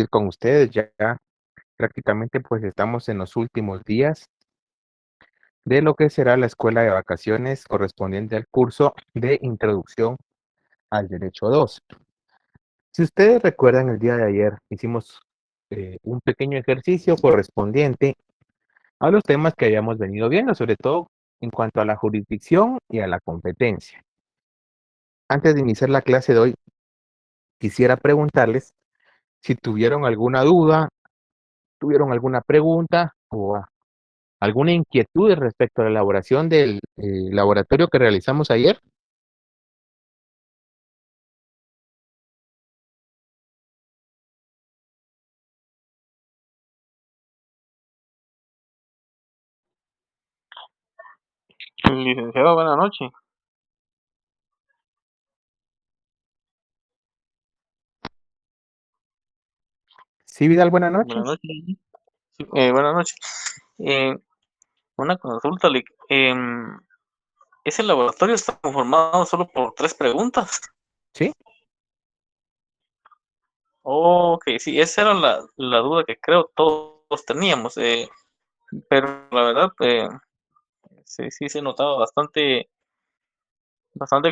compartir con ustedes. Ya prácticamente pues estamos en los últimos días de lo que será la escuela de vacaciones correspondiente al curso de Introducción al Derecho 2. Si ustedes recuerdan, el día de ayer hicimos un pequeño ejercicio correspondiente a los temas que habíamos venido viendo, sobre todo en cuanto a la jurisdicción y a la competencia. Antes de iniciar la clase de hoy, quisiera preguntarles si tuvieron alguna duda, tuvieron alguna pregunta o alguna inquietud respecto a la elaboración del laboratorio que realizamos ayer. Licenciado, buenas noches. Sí, Vidal, buenas Buenas noches. noches. Sí, buenas noches. Eh, una consulta, ¿ese laboratorio está conformado solo por 3 preguntas? Sí, Ok, sí, esa era la duda que creo todos teníamos, pero la verdad, sí, sí se notaba bastante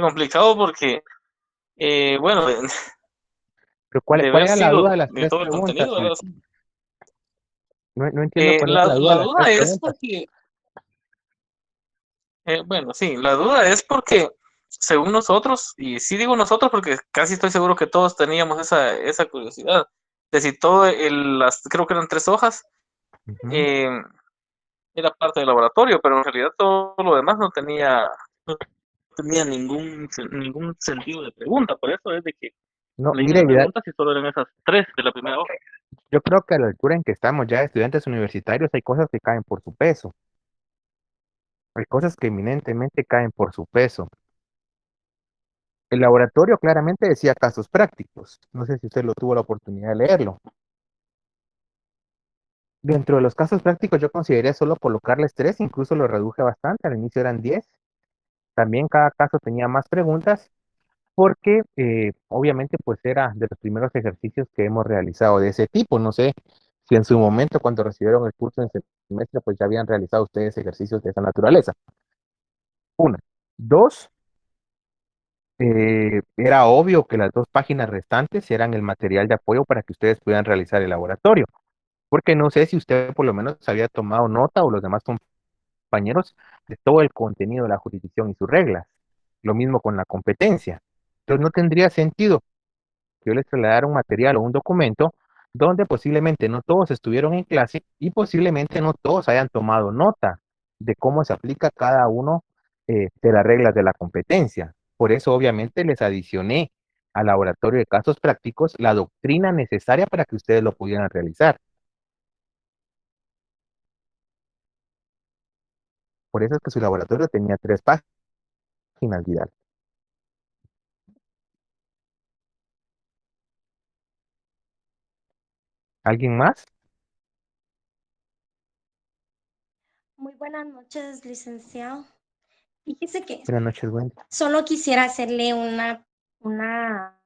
complicado porque, bueno, pero de ¿cuál haber era la duda de sido las de tres todo el preguntas? contenido, ¿verdad? No entiendo cuál era la duda La de las tres duda es preguntas. porque bueno, sí, la duda es porque según nosotros, y sí digo nosotros porque casi estoy seguro que todos teníamos esa curiosidad, de si creo que eran 3 hojas, Ujú. eh, era parte del laboratorio, pero en realidad todo lo demás no tenía ningún sentido de pregunta, por eso es de que No, le hice mire, la Vidal, pregunta si solo eran esas 3 de la primera hoja. yo creo que a la altura en que estamos ya estudiantes universitarios hay cosas que caen por su peso. Hay cosas que eminentemente caen por su peso. El laboratorio claramente decía casos prácticos. No sé si usted lo tuvo la oportunidad de leerlo. Dentro de los casos prácticos yo consideré solo colocarles tres, incluso lo reduje bastante. Al inicio eran 10. También cada caso tenía más preguntas porque obviamente pues era de los primeros ejercicios que hemos realizado de ese tipo. No sé si en su momento cuando recibieron el curso en semestre pues ya habían realizado ustedes ejercicios de esa naturaleza. Una. Dos, era obvio que las dos páginas restantes eran el material de apoyo para que ustedes pudieran realizar el laboratorio, porque no sé si usted por lo menos había tomado nota o los demás compañeros de todo el contenido de la jurisdicción y sus reglas. Lo mismo con la competencia. Entonces no tendría sentido que yo les trasladara un material o un documento donde posiblemente no todos estuvieron en clase y posiblemente no todos hayan tomado nota de cómo se aplica cada uno de las reglas de la competencia. Por eso obviamente les adicioné al laboratorio de casos prácticos la doctrina necesaria para que ustedes lo pudieran realizar. Por eso es que su laboratorio tenía tres páginas, Vidal. ¿Alguien más? Muy buenas noches, licenciado. Fíjese que Buenas noches, Wendy. solo quisiera hacerle una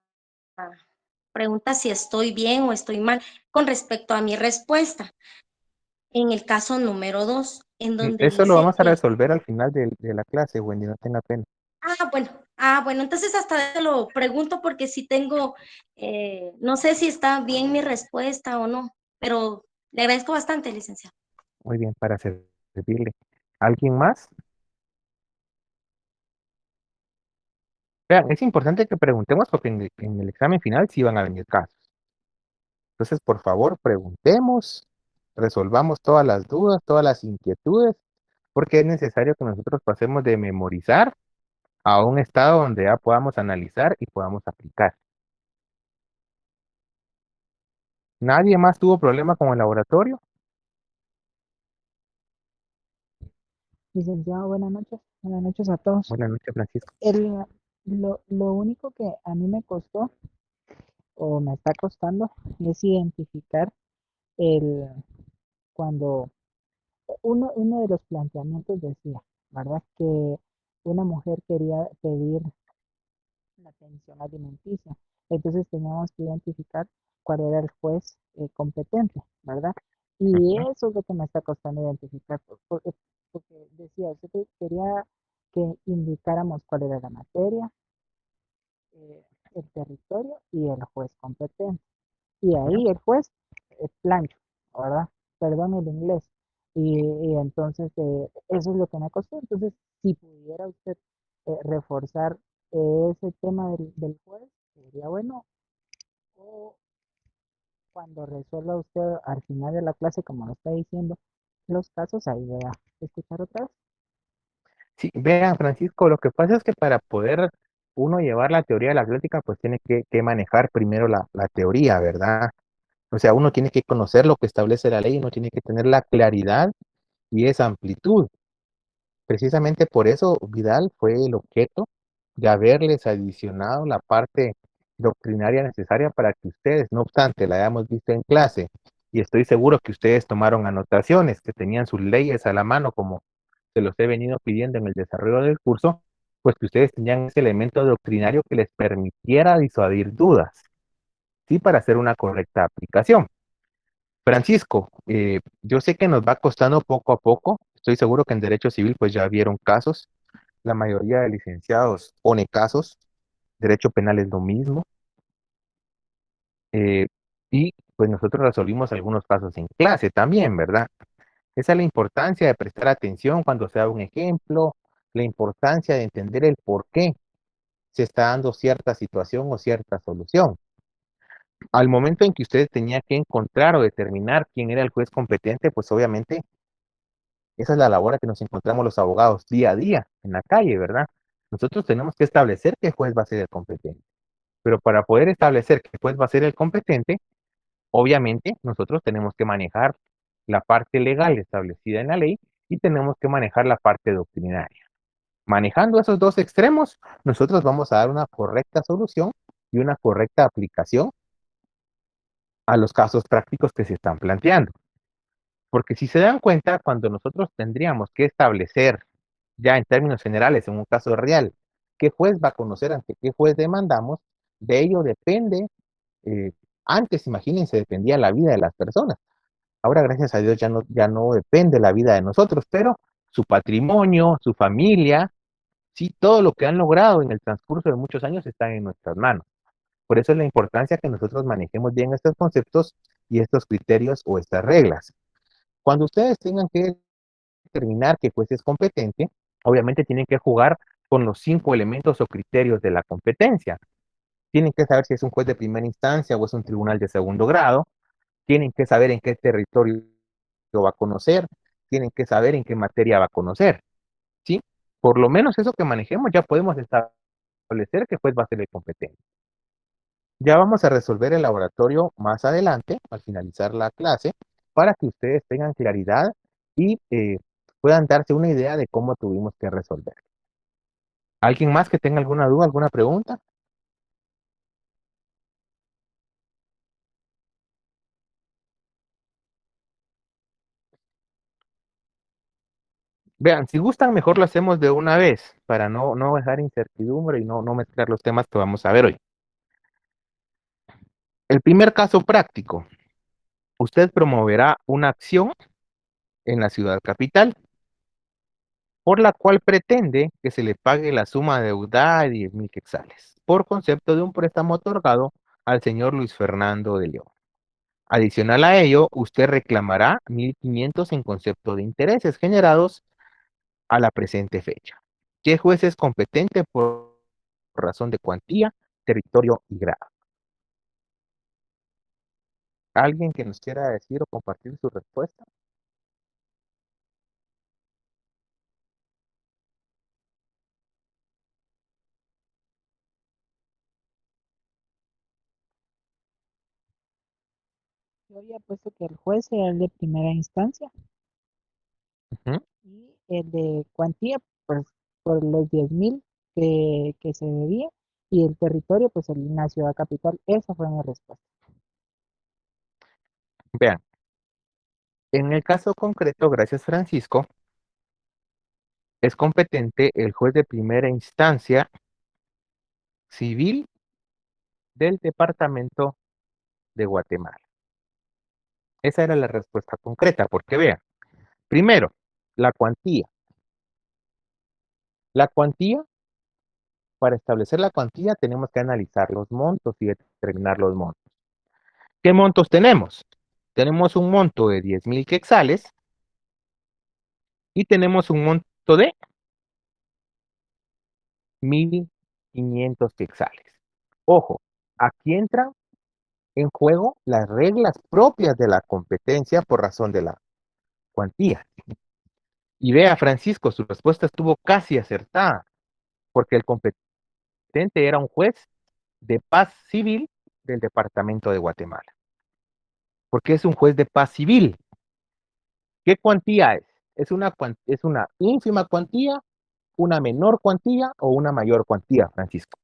pregunta si estoy bien o estoy mal con respecto a mi respuesta. En el caso número 2, en donde Eso lo dice vamos a que, resolver al final de la clase, Wendy, no tenga pena. bueno, entonces hasta te lo pregunto porque si tengo, no sé si está bien mi respuesta o no, pero le agradezco bastante, licenciado. Muy bien, para servirle. ¿Alguien más? Vean, es importante que preguntemos porque en el examen final sí van a venir casos. Entonces, por favor, preguntemos, resolvamos todas las dudas, todas las inquietudes, porque es necesario que nosotros pasemos de memorizar a un estado donde ya podamos analizar y podamos aplicar. ¿Nadie más tuvo problema con el laboratorio? Licenciado, buenas noches a todos. Buenas noches, Francisco. Lo único que a mí me costó o me está costando es identificar el cuando uno de los planteamientos decía, ¿verdad? Que una mujer quería pedir la pensión alimenticia. Entonces teníamos que identificar cuál era el juez competente, ¿verdad? Y Ujú. eso es lo que me está costando identificar, porque decía, usted quería que indicáramos cuál era la materia, el territorio y el juez competente. Y Ujú. ahí el juez plancho, ¿verdad? Perdón el inglés. Y entonces eso es lo que me costó. Entonces, si pudiera usted reforzar ese tema del juez, sería bueno. O cuando resuelva usted al final de la clase, como lo está diciendo, los casos, ahí voy a escuchar otra vez. Sí, vean, Francisco, lo que pasa es que para poder uno llevar la teoría de la atlética, pues tiene que manejar primero la teoría, ¿verdad? O sea, uno tiene que conocer lo que establece la ley, uno tiene que tener la claridad y esa amplitud. Precisamente por eso Vidal fue el objeto de haberles adicionado la parte doctrinaria necesaria para que ustedes, no obstante, la hayamos visto en clase, y estoy seguro que ustedes tomaron anotaciones, que tenían sus leyes a la mano, como se los he venido pidiendo en el desarrollo del curso, pues que ustedes tenían ese elemento doctrinario que les permitiera disuadir dudas, ¿sí? Para hacer una correcta aplicación. Francisco, yo sé que nos va costando poco a poco, estoy seguro que en Derecho Civil pues ya vieron casos, la mayoría de licenciados pone casos, Derecho Penal es lo mismo, eh, y pues nosotros resolvimos algunos casos en clase también, ¿verdad? Esa es la importancia de prestar atención cuando se da un ejemplo, la importancia de entender el por qué se está dando cierta situación o cierta solución. Al momento en que usted tenía que encontrar o determinar quién era el juez competente, pues obviamente esa es la labor que nos encontramos los abogados día a día en la calle, ¿verdad? Nosotros tenemos que establecer qué juez va a ser el competente. Pero para poder establecer qué juez va a ser el competente, obviamente nosotros tenemos que manejar la parte legal establecida en la ley y tenemos que manejar la parte doctrinaria. Manejando esos dos extremos, nosotros vamos a dar una correcta solución y una correcta aplicación a los casos prácticos que se están planteando. Porque si se dan cuenta, cuando nosotros tendríamos que establecer, ya en términos generales, en un caso real, qué juez va a conocer ante qué juez demandamos, de ello depende, eh, antes, imagínense, dependía la vida de las personas. Ahora, gracias a Dios, ya no depende la vida de nosotros, pero su patrimonio, su familia, sí, todo lo que han logrado en el transcurso de muchos años está en nuestras manos. Por eso es la importancia que nosotros manejemos bien estos conceptos y estos criterios o estas reglas. Cuando ustedes tengan que determinar qué juez es competente, obviamente tienen que jugar con los 5 elementos o criterios de la competencia. Tienen que saber si es un juez de primera instancia o es un tribunal de segundo grado. Tienen que saber en qué territorio va a conocer. Tienen que saber en qué materia va a conocer. ¿Sí? Por lo menos eso que manejemos ya podemos establecer qué juez va a ser el competente. Ya vamos a resolver el laboratorio más adelante, al finalizar la clase, para que ustedes tengan claridad y puedan darse una idea de cómo tuvimos que resolver. ¿Alguien más que tenga alguna duda, alguna pregunta? Vean, si gustan, mejor lo hacemos de una vez, para no dejar incertidumbre y no mezclar los temas que vamos a ver hoy. El primer caso práctico, usted promoverá una acción en la ciudad capital, por la cual pretende que se le pague la suma deudada de 10,000 quetzales, por concepto de un préstamo otorgado al señor Luis Fernando de León. Adicional a ello, usted reclamará 1,500 en concepto de intereses generados a la presente fecha. ¿Qué juez es competente por razón de cuantía, territorio y grado? ¿Alguien que nos quiera decir o compartir su respuesta? Yo había puesto que el juez era el de primera instancia Ujú. y el de cuantía, pues por los 10,000 que se debía, y el territorio, pues en la ciudad capital. Esa fue mi respuesta. Vean, en el caso concreto, gracias Francisco, es competente el juez de primera instancia civil del departamento de Guatemala. Esa era la respuesta concreta, porque vean, primero, la cuantía. La cuantía, para establecer la cuantía tenemos que analizar los montos y determinar los montos. ¿Qué montos tenemos? Tenemos un monto de 10,000 quetzales y tenemos un monto de 1,500 quetzales. Ojo, aquí entran en juego las reglas propias de la competencia por razón de la cuantía. Y vea, Francisco, su respuesta estuvo casi acertada, porque el competente era un juez de paz civil del departamento de Guatemala. Porque es un juez de paz civil. ¿Qué cuantía es? ¿Es una ínfima cuantía, una menor cuantía o una mayor cuantía, Francisco?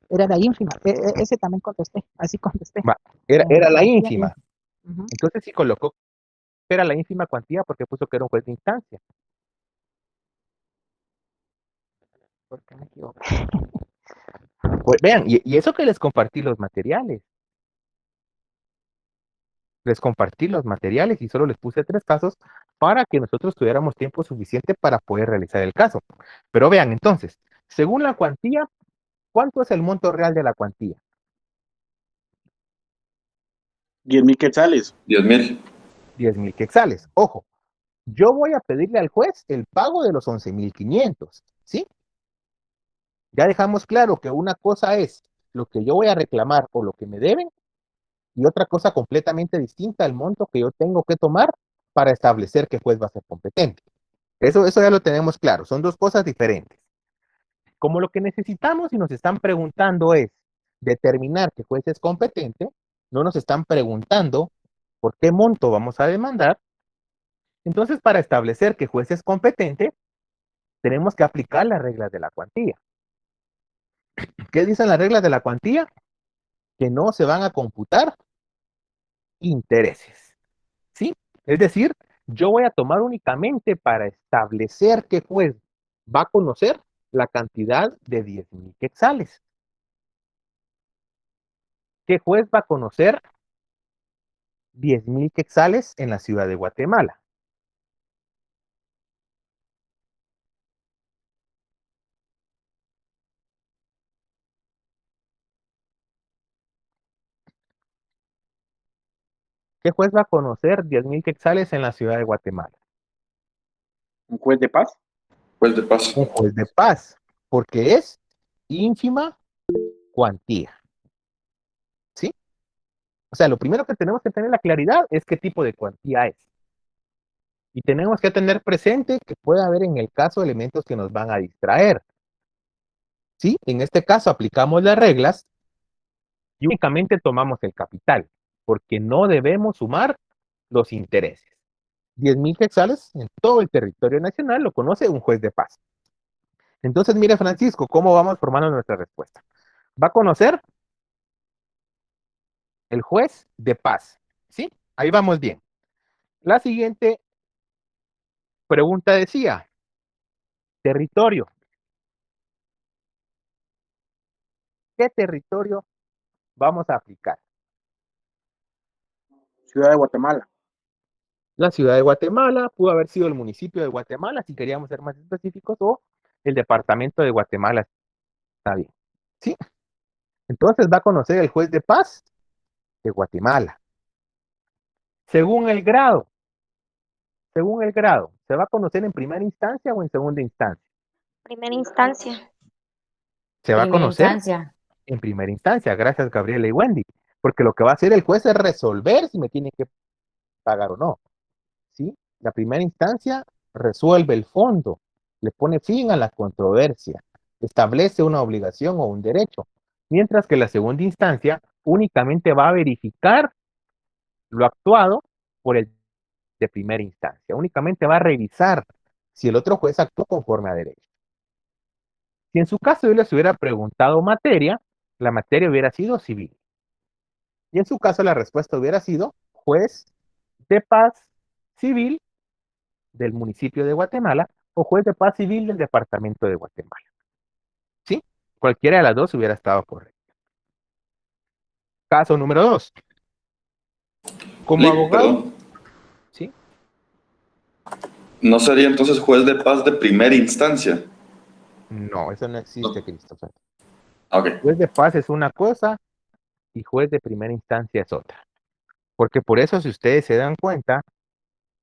Era la ínfima. Ese también contesté, así contesté. Va, era la ínfima. Uh-huh. Entonces sí colocó que era la ínfima cuantía porque puso que era un juez de instancia. ¿Por qué me equivoqué? Pues vean, y eso que les compartí los materiales. Les compartí los materiales y solo les puse 3 casos para que nosotros tuviéramos tiempo suficiente para poder realizar el caso. Pero vean entonces, según la cuantía, ¿cuánto es el monto real de la cuantía? 10,000 quetzales. 10,000. 10,000 quetzales. Ojo, yo voy a pedirle al juez el pago de los 11,500, ¿sí? Ya dejamos claro que una cosa es lo que yo voy a reclamar o lo que me deben y otra cosa completamente distinta al monto que yo tengo que tomar para establecer que juez va a ser competente. Eso ya lo tenemos claro, son 2 cosas diferentes. Como lo que necesitamos y nos están preguntando es determinar que juez es competente, no nos están preguntando por qué monto vamos a demandar. Entonces, para establecer que juez es competente, tenemos que aplicar las reglas de la cuantía. ¿Qué dicen las reglas de la cuantía? Que no se van a computar intereses, ¿sí? Es decir, yo voy a tomar únicamente para establecer que juez va a conocer la cantidad de 10,000 quetzales. ¿Qué juez va a conocer 10,000 quetzales en la ciudad de Guatemala? ¿Qué juez va a conocer 10,000 quetzales en la ciudad de Guatemala? Un juez de paz. Juez de paz. Un juez de paz, porque es ínfima cuantía, ¿sí? O sea, lo primero que tenemos que tener la claridad es qué tipo de cuantía es. Y tenemos que tener presente que puede haber en el caso elementos que nos van a distraer. ¿Sí? En este caso aplicamos las reglas y únicamente tomamos el capital, porque no debemos sumar los intereses. 10,000 quetzales en todo el territorio nacional lo conoce un juez de paz. Entonces, mire, Francisco, cómo vamos formando nuestra respuesta. Va a conocer el juez de paz. ¿Sí? Ahí vamos bien. La siguiente pregunta decía, territorio. ¿Qué territorio vamos a aplicar? Ciudad de Guatemala. La ciudad de Guatemala, pudo haber sido el municipio de Guatemala, si queríamos ser más específicos, o el departamento de Guatemala. Está bien. ¿Sí? Entonces va a conocer el juez de paz de Guatemala. Según el grado, ¿se va a conocer en primera instancia o en segunda instancia? Primera instancia. Se va a Primera conocer instancia. en primera instancia, gracias Gabriela y Wendy, porque lo que va a hacer el juez es resolver si me tiene que pagar o no. ¿Sí? La primera instancia resuelve el fondo, le pone fin a la controversia, establece una obligación o un derecho, mientras que la segunda instancia únicamente va a verificar lo actuado por el de primera instancia, únicamente va a revisar si el otro juez actuó conforme a derecho. Si en su caso yo les hubiera preguntado materia, la materia hubiera sido civil. Y en su caso la respuesta hubiera sido juez de paz civil del municipio de Guatemala o juez de paz civil del departamento de Guatemala. ¿Sí? Cualquiera de las dos hubiera estado correcta. Caso número 2. Como Lick, abogado, perdón. ¿sí? ¿No sería entonces juez de paz de primera instancia? No, eso no existe, No. Christopher. Ok. Juez de paz es una cosa y juez de primera instancia es otra. Porque por eso, si ustedes se dan cuenta,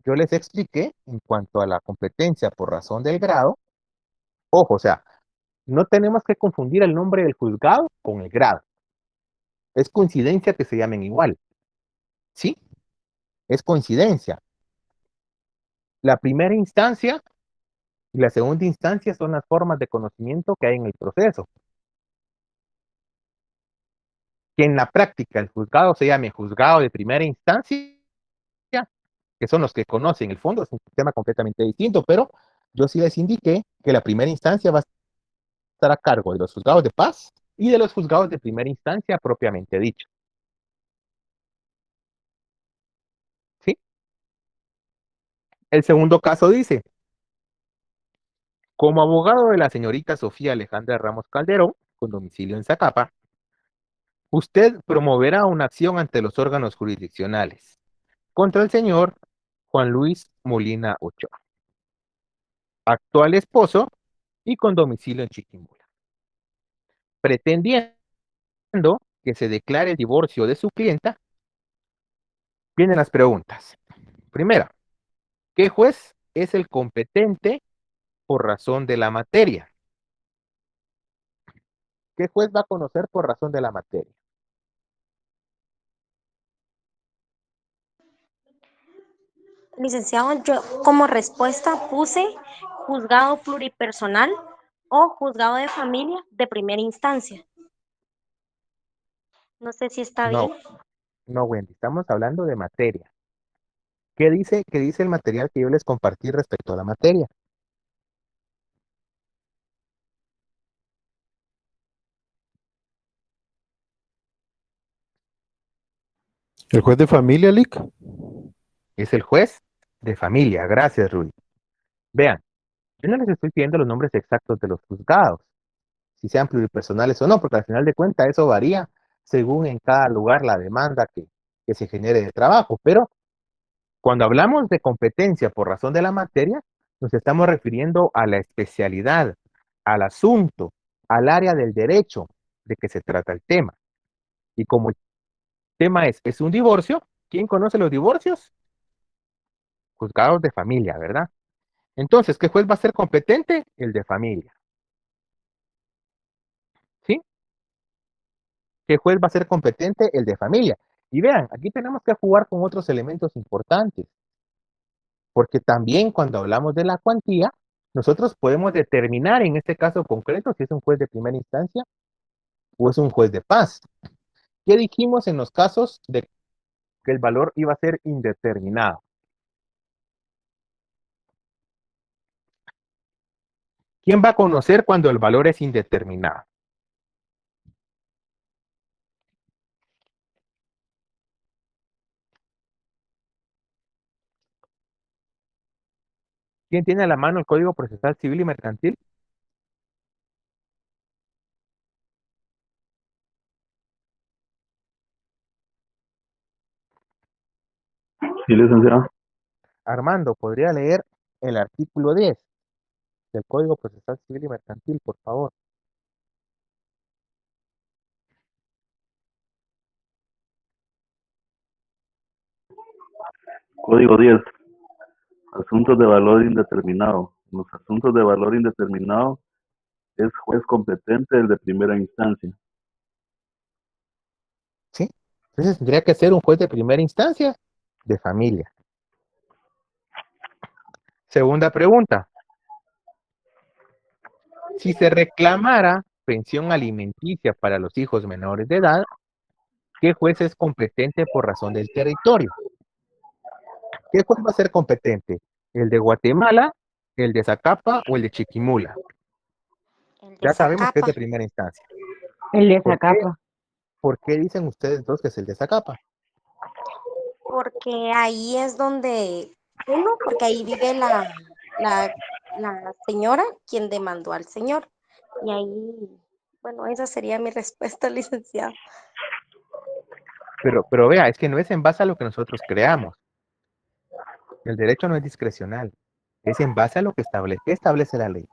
yo les expliqué en cuanto a la competencia por razón del grado. Ojo, o sea, no tenemos que confundir el nombre del juzgado con el grado. Es coincidencia que se llamen igual. ¿Sí? Es coincidencia. La primera instancia y la segunda instancia son las formas de conocimiento que hay en el proceso. Que en la práctica el juzgado se llame juzgado de primera instancia, que son los que conocen el fondo, es un tema completamente distinto, pero yo sí les indiqué que la primera instancia va a estar a cargo de los juzgados de paz y de los juzgados de primera instancia propiamente dicho. ¿Sí? El segundo caso dice, como abogado de la señorita Sofía Alejandra Ramos Calderón, con domicilio en Zacapa, usted promoverá una acción ante los órganos jurisdiccionales contra el señor Juan Luis Molina Ochoa, actual esposo y con domicilio en Chiquimula, pretendiendo que se declare el divorcio de su clienta. Vienen las preguntas. Primera, ¿qué juez es el competente por razón de la materia? ¿Qué juez va a conocer por razón de la materia? Licenciado, yo como respuesta puse juzgado pluripersonal o juzgado de familia de primera instancia. No sé si está bien. No, no, Wendy, estamos hablando de materia. Qué dice el material que yo les compartí respecto a la materia? ¿El juez de familia, Lick? Es el juez de familia. Gracias, Rui. Vean, yo no les estoy pidiendo los nombres exactos de los juzgados, si sean pluripersonales o no, porque al final de cuentas eso varía según en cada lugar la demanda que se genere de trabajo. Pero cuando hablamos de competencia por razón de la materia, nos estamos refiriendo a la especialidad, al asunto, al área del derecho de que se trata el tema. Y como el tema es un divorcio, ¿quién conoce los divorcios? Juzgados de familia, ¿verdad? Entonces, ¿qué juez va a ser competente? El de familia, ¿sí? ¿Qué juez va a ser competente? El de familia. Y vean, aquí tenemos que jugar con otros elementos importantes, porque también cuando hablamos de la cuantía, nosotros podemos determinar en este caso concreto si es un juez de primera instancia o es un juez de paz. ¿Qué dijimos en los casos de que el valor iba a ser indeterminado? ¿Quién va a conocer cuando el valor es indeterminado? ¿Quién tiene a la mano el Código Procesal Civil y Mercantil? Sí, licenciado. Armando, ¿podría leer el artículo 10 del Código Procesal Civil y Mercantil, por favor? Código 10. Asuntos de valor indeterminado. En los asuntos de valor indeterminado es juez competente el de primera instancia. ¿Sí? Entonces tendría que ser un juez de primera instancia de familia. Segunda pregunta. Si se reclamara pensión alimenticia para los hijos menores de edad, ¿qué juez es competente por razón del territorio? ¿Qué juez va a ser competente? ¿El de Guatemala, el de Zacapa o el de Chiquimula? El de Ya sabemos que es Zacapa, de primera instancia. El de ¿Por qué, Zacapa. por qué dicen ustedes dos que es el de Zacapa? porque ahí es donde, porque ahí vive la, la señora quien demandó al señor. Y ahí, bueno, esa sería mi respuesta, licenciado. Pero vea, es que no es en base a lo que nosotros creamos. El derecho no es discrecional. Es en base a lo que establece la ley.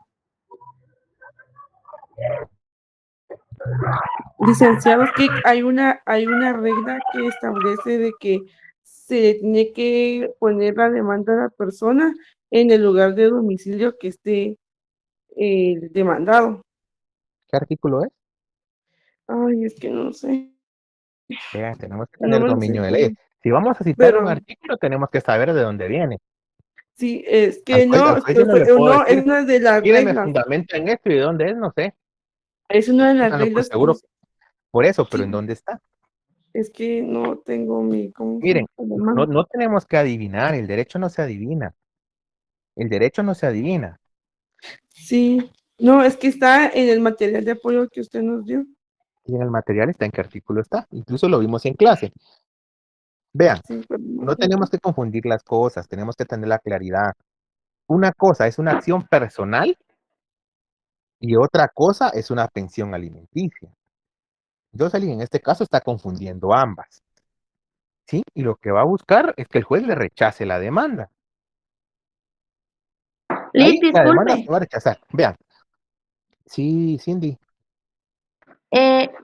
Licenciados, que hay una regla que establece de que se tiene que poner la demanda a la persona en el lugar de domicilio que esté el demandado. ¿Qué artículo es? Ay, es que no sé, Vean, tenemos que no tener me lo sé dominio de ley. todo, Si vamos a citar un pero artículo, tenemos que saber de dónde viene. sí, es que no, Al juez yo no le puedo no, es decir, una de las pídeme reglas, fundamento en esto y de dónde es, no sé. es una de las Ténganlo por reglas que seguro por eso, pero ¿en sí, dónde está? es que no tengo mi, ¿cómo se Miren, llama? La mano. no tenemos que adivinar, el derecho no se adivina. El derecho no se adivina. Sí, no, es que está en el material de apoyo que usted nos dio. Y en el material está en qué artículo está. Incluso lo vimos en clase. Vean, Sí, pero no no sé qué. tenemos que confundir las cosas, tenemos que tener la claridad. Una cosa es una acción personal y otra cosa es una pensión alimenticia. Jocelyn en este caso está confundiendo ambas, ¿sí? Y lo que va a buscar es que el juez le rechace la demanda. Liz, Ahí la demanda se disculpe. va a rechazar. Vean, sí, Cindy,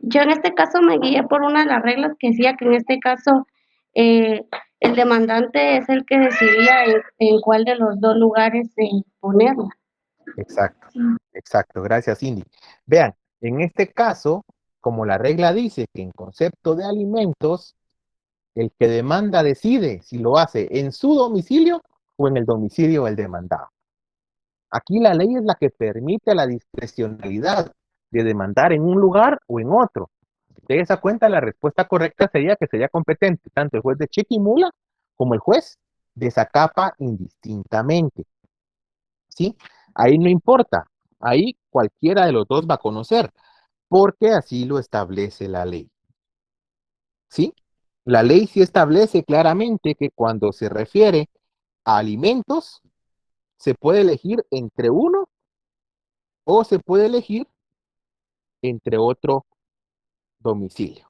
Yo en este caso me guié por una de las reglas que decía que en este caso eh, el demandante es el que decidía en cuál de los dos lugares ponerla. exacto, exacto, gracias Cindy. Vean, en este caso, como la regla dice que en concepto de alimentos, el que demanda decide si lo hace en su domicilio o en el domicilio del demandado. Aquí la ley es la que permite la discrecionalidad de demandar en un lugar o en otro. De esa cuenta, la respuesta correcta sería que sería competente tanto el juez de Chiquimula como el juez de Zacapa indistintamente. ¿Sí? Ahí no importa. Ahí cualquiera de los dos va a conocer, porque así lo establece la ley. ¿Sí? La ley sí establece claramente que cuando se refiere a alimentos, se puede elegir entre uno o se puede elegir entre otro domicilio.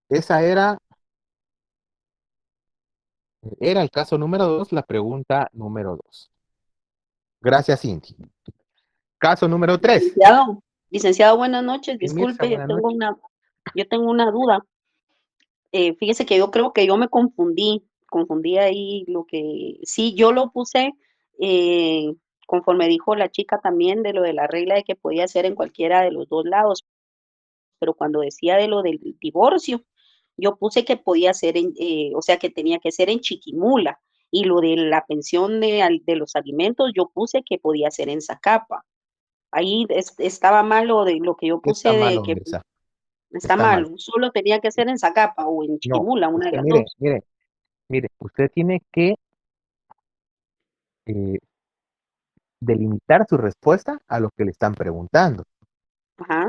Esa era el caso número 2, la pregunta número 2. Gracias, Cindy. Caso número 3. Licenciado, buenas noches. Mirza, Disculpe, buenas noches. yo tengo una duda. Fíjese que yo creo que yo me confundí ahí lo que, sí, yo lo puse eh, conforme dijo la chica también de lo de la regla de que podía ser en cualquiera de los dos lados, pero cuando decía de lo del divorcio, yo puse que podía ser o sea, que tenía que ser en Chiquimula, y lo de la pensión de los alimentos, yo puse que podía ser en Zacapa. Ahí estaba mal lo de lo que yo ¿Qué puse está de malo, que Mirza? está Está mal. mal, solo tenía que ser en Zacapa o en No, Chiquimula, es una de que las mire, dos. mire, mire, usted tiene que eh, delimitar su respuesta a lo que le están preguntando. Ajá.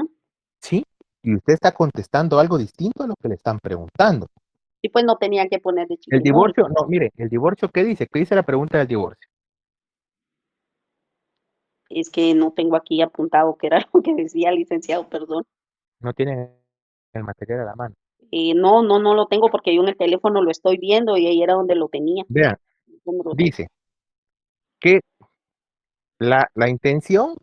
¿Sí? Y usted está contestando algo distinto a lo que le están preguntando. Y pues no tenía que poner de El Chiquimula. divorcio, no, mire, el divorcio, ¿qué dice? ¿Qué dice la pregunta del divorcio? Es que no tengo aquí apuntado qué era lo que decía el licenciado, perdón. No tiene el material a la mano. No lo tengo porque yo en el teléfono lo estoy viendo y ahí era donde lo tenía. Vean, ¿Dónde lo tengo? dice que la intención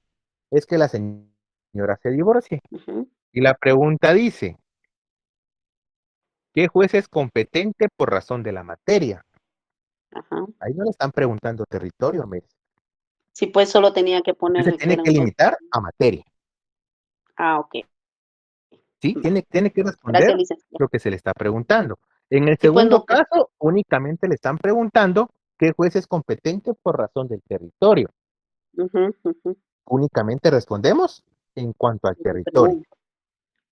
es que la señora se divorcie. Ujú, Y la pregunta dice, ¿qué juez es competente por razón de la materia? ajá. Ahí no le están preguntando territorio, mire. Sí, pues solo tenía que Usted se poner que tiene eran que dos. limitar a materia, Ok. ¿sí? Va. Tiene que Gracias, responder licenciado. lo que se le está preguntando. En el Sí, pues segundo no, pues. caso, únicamente le están preguntando qué juez es competente por razón del territorio. Ujú, ujú. Únicamente respondemos en cuanto al territorio, Pregunta.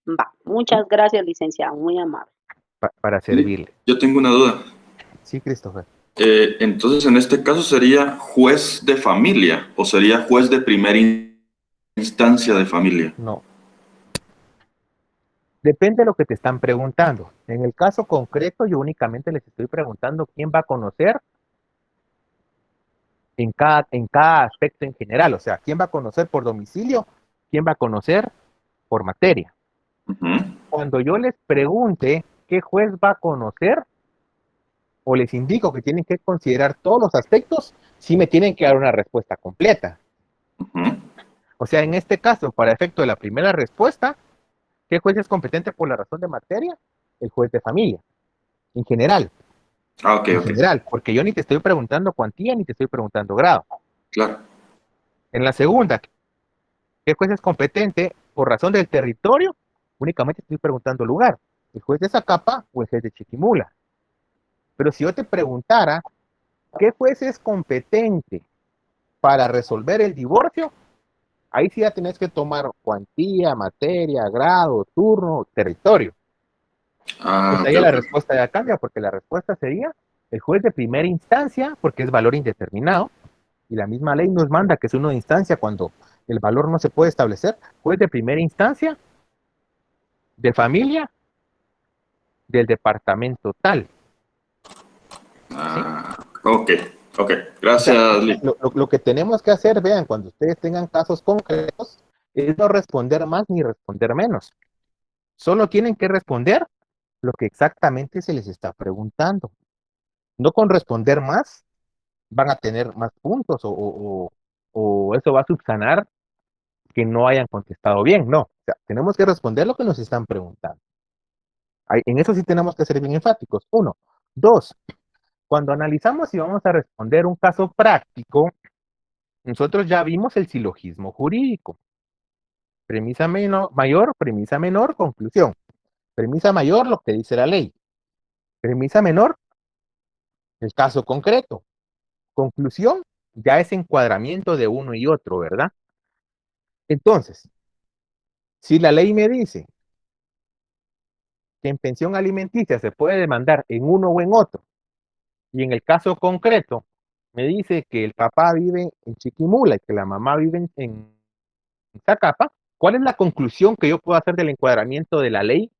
Va. ¿sí? Muchas gracias, licenciado. Muy amable. Para servirle. Yo tengo una duda. Sí, Christopher. Entonces, en este caso, ¿sería juez de familia o sería juez de primera instancia de familia? No. Depende de lo que te están preguntando. En el caso concreto, yo únicamente les estoy preguntando quién va a conocer en cada aspecto en general. O sea, quién va a conocer por domicilio, quién va a conocer por materia. Ujú. Cuando yo les pregunte qué juez va a conocer, o les indico que tienen que considerar todos los aspectos, sí me tienen que dar una respuesta completa. Ujú. O sea, en este caso, para efecto de la primera respuesta, ¿qué juez es competente por la razón de materia? El juez de familia, en general. Ah, ok, En ok. general, porque yo ni te estoy preguntando cuantía ni te estoy preguntando grado. Claro. En la segunda, ¿qué juez es competente por razón del territorio? Únicamente estoy preguntando lugar, el juez de Zacapa o el juez de Chiquimula. Pero si yo te preguntara, ¿qué juez es competente para resolver el divorcio? Ahí sí ya tenés que tomar cuantía, materia, grado, turno, territorio. Ah, Pues ok, ahí la ok. respuesta ya cambia, porque la respuesta sería el juez de primera instancia, porque es valor indeterminado, y la misma ley nos manda que es uno de instancia cuando el valor no se puede establecer, juez de primera instancia, de familia, del departamento tal, ¿sí? Ah, ok, ok. O sea, Gracias, Lee. lo que tenemos que hacer, vean, cuando ustedes tengan casos concretos, es no responder más ni responder menos. Solo tienen que responder lo que exactamente se les está preguntando. No con responder más van a tener más puntos o eso va a subsanar que no hayan contestado bien. No, o sea, tenemos que responder lo que nos están preguntando. En eso sí tenemos que ser bien enfáticos. Uno. Dos, cuando analizamos y vamos a responder un caso práctico, nosotros ya vimos el silogismo jurídico. Premisa mayor, premisa menor, conclusión. Premisa mayor, lo que dice la ley. Premisa menor, el caso concreto. Conclusión, ya es encuadramiento de uno y otro, ¿verdad? Entonces, si la ley me dice que en pensión alimenticia se puede demandar en uno o en otro, y en el caso concreto me dice que el papá vive en Chiquimula y que la mamá vive en Zacapa, ¿cuál es la conclusión que yo puedo hacer del encuadramiento de la ley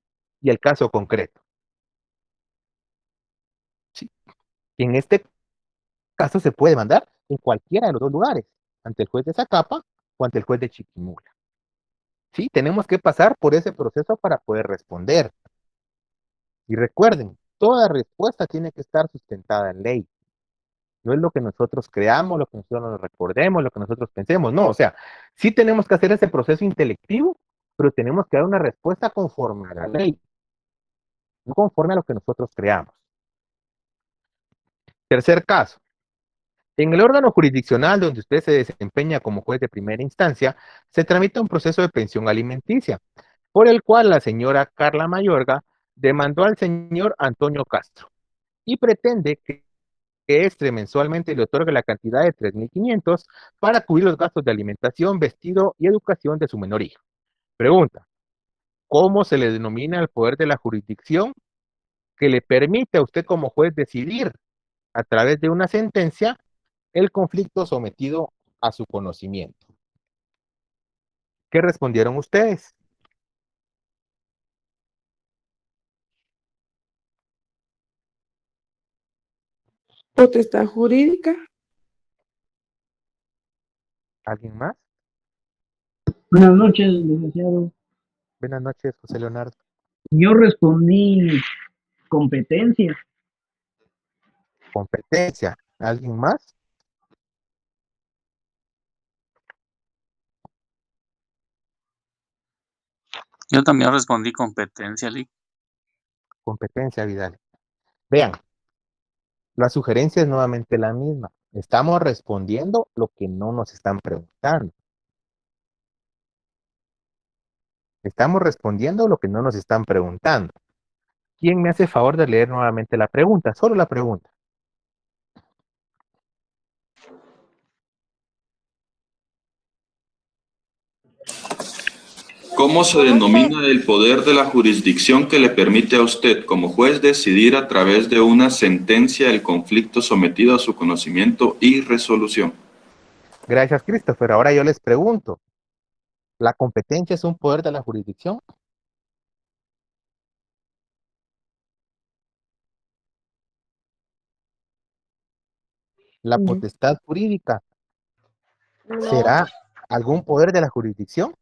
y el caso concreto? Sí. En este caso se puede demandar en cualquiera de los dos lugares, ante el juez de Zacapa o ante el juez de Chiquimula. Sí, tenemos que pasar por ese proceso para poder responder. Y recuerden, toda respuesta tiene que estar sustentada en ley. No es lo que nosotros creamos, lo que nosotros nos recordemos, lo que nosotros pensemos. No, o sea, sí tenemos que hacer ese proceso intelectivo, pero tenemos que dar una respuesta conforme a la ley, no conforme a lo que nosotros creamos. Tercer caso. En el órgano jurisdiccional donde usted se desempeña como juez de primera instancia, se tramita un proceso de pensión alimenticia, por el cual la señora Carla Mayorga demandó al señor Antonio Castro y pretende que este mensualmente le otorgue la cantidad de 3.500 para cubrir los gastos de alimentación, vestido y educación de su menor hijo. Pregunta, ¿cómo se le denomina el poder de la jurisdicción que le permite a usted como juez decidir a través de una sentencia el conflicto sometido a su conocimiento? ¿Qué respondieron ustedes? Potestad jurídica. ¿Alguien más? Buenas noches, licenciado. Buenas noches, José Leonardo. Yo respondí competencia. Competencia. ¿Alguien más? Yo también respondí competencia, Lee. Competencia, Vidal. Vean, la sugerencia es nuevamente la misma. Estamos respondiendo lo que no nos están preguntando. Estamos respondiendo lo que no nos están preguntando. ¿Quién me hace favor de leer nuevamente la pregunta? Solo la pregunta. ¿Cómo se ¿Cómo se? denomina el poder de la jurisdicción que le permite a usted, como juez, decidir a través de una sentencia el conflicto sometido a su conocimiento y resolución? Gracias, Christopher. Ahora yo les pregunto, ¿la competencia es un poder de la jurisdicción? ¿La No. potestad jurídica No, será algún poder de la jurisdicción?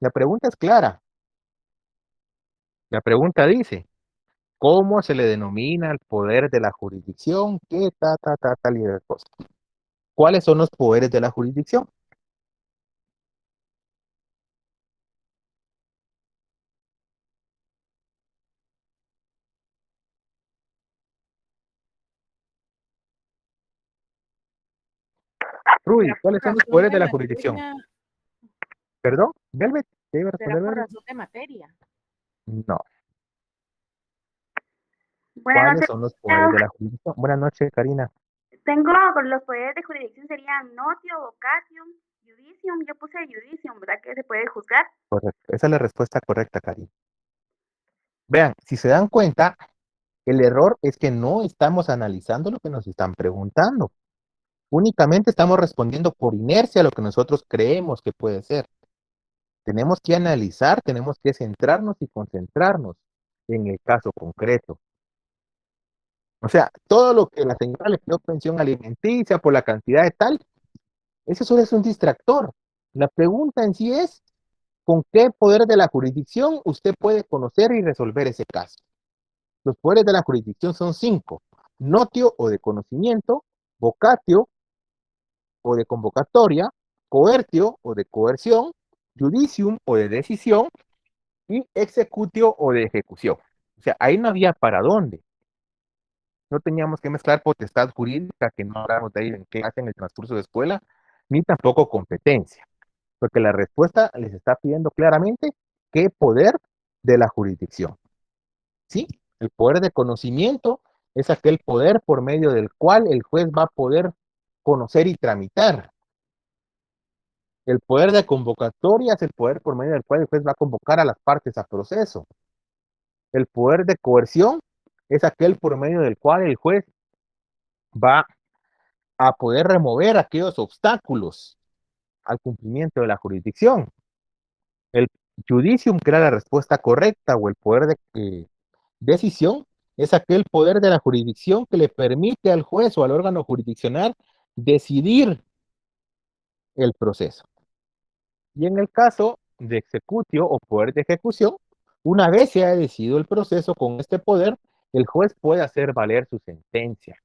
La pregunta es clara. La pregunta dice, ¿cómo se le denomina el poder de la jurisdicción? ¿Qué tal y de cosas? ¿Cuáles son los poderes de la jurisdicción? Rudy, Será ¿cuáles por son los razón poderes de de la jurisdicción? materia, ¿Perdón? ¿Velvet? ¿Qué iba a será responder por Velvet? razón de materia. No. Buenas ¿Cuáles noches. son los poderes de la jurisdicción? Buenas noches, Karina. Tengo los poderes de jurisdicción serían notio, vocatium, judicium. Yo puse judicium, ¿verdad? Que se puede juzgar. Correcto. Esa es la respuesta correcta, Karina. Vean, si se dan cuenta, el error es que no estamos analizando lo que nos están preguntando. Únicamente estamos respondiendo por inercia a lo que nosotros creemos que puede ser. Tenemos que analizar, tenemos que centrarnos y concentrarnos en el caso concreto. O sea, todo lo que la señora le pidió pensión alimenticia por la cantidad de tal, eso solo es un distractor. La pregunta en sí es, ¿con qué poder de la jurisdicción usted puede conocer y resolver ese caso? Los poderes de la jurisdicción son 5. Notio o de conocimiento, vocatio o de convocatoria, coertio o de coerción, judicium o de decisión y executio o de ejecución. O sea, ahí no había para dónde. No teníamos que mezclar potestad jurídica, que no hablamos de ahí en clase en el transcurso de escuela, ni tampoco competencia, porque la respuesta les está pidiendo claramente qué poder de la jurisdicción. ¿Sí? El poder de conocimiento es aquel poder por medio del cual el juez va a poder conocer y tramitar. El poder de convocatoria es el poder por medio del cual el juez va a convocar a las partes a proceso. El poder de coerción es aquel por medio del cual el juez va a poder remover aquellos obstáculos al cumplimiento de la jurisdicción. El judicium, que era la respuesta correcta, o el poder de decisión, es aquel poder de la jurisdicción que le permite al juez o al órgano jurisdiccional decidir el proceso. Y en el caso de executio o poder de ejecución, una vez se ha decidido el proceso con este poder, el juez puede hacer valer su sentencia.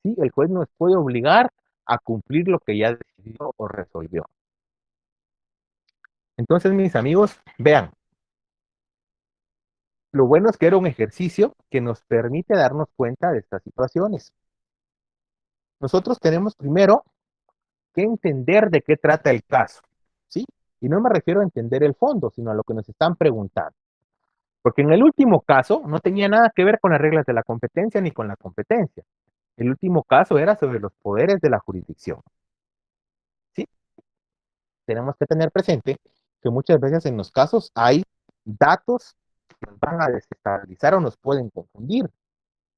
¿Sí? El juez nos puede obligar a cumplir lo que ya decidió o resolvió. Entonces, mis amigos, vean, lo bueno es que era un ejercicio que nos permite darnos cuenta de estas situaciones. Nosotros tenemos primero que entender de qué trata el caso, ¿sí? Y no me refiero a entender el fondo, sino a lo que nos están preguntando. Porque en el último caso no tenía nada que ver con las reglas de la competencia ni con la competencia. El último caso era sobre los poderes de la jurisdicción, ¿sí? Tenemos que tener presente que muchas veces en los casos hay datos que nos van a desestabilizar o nos pueden confundir,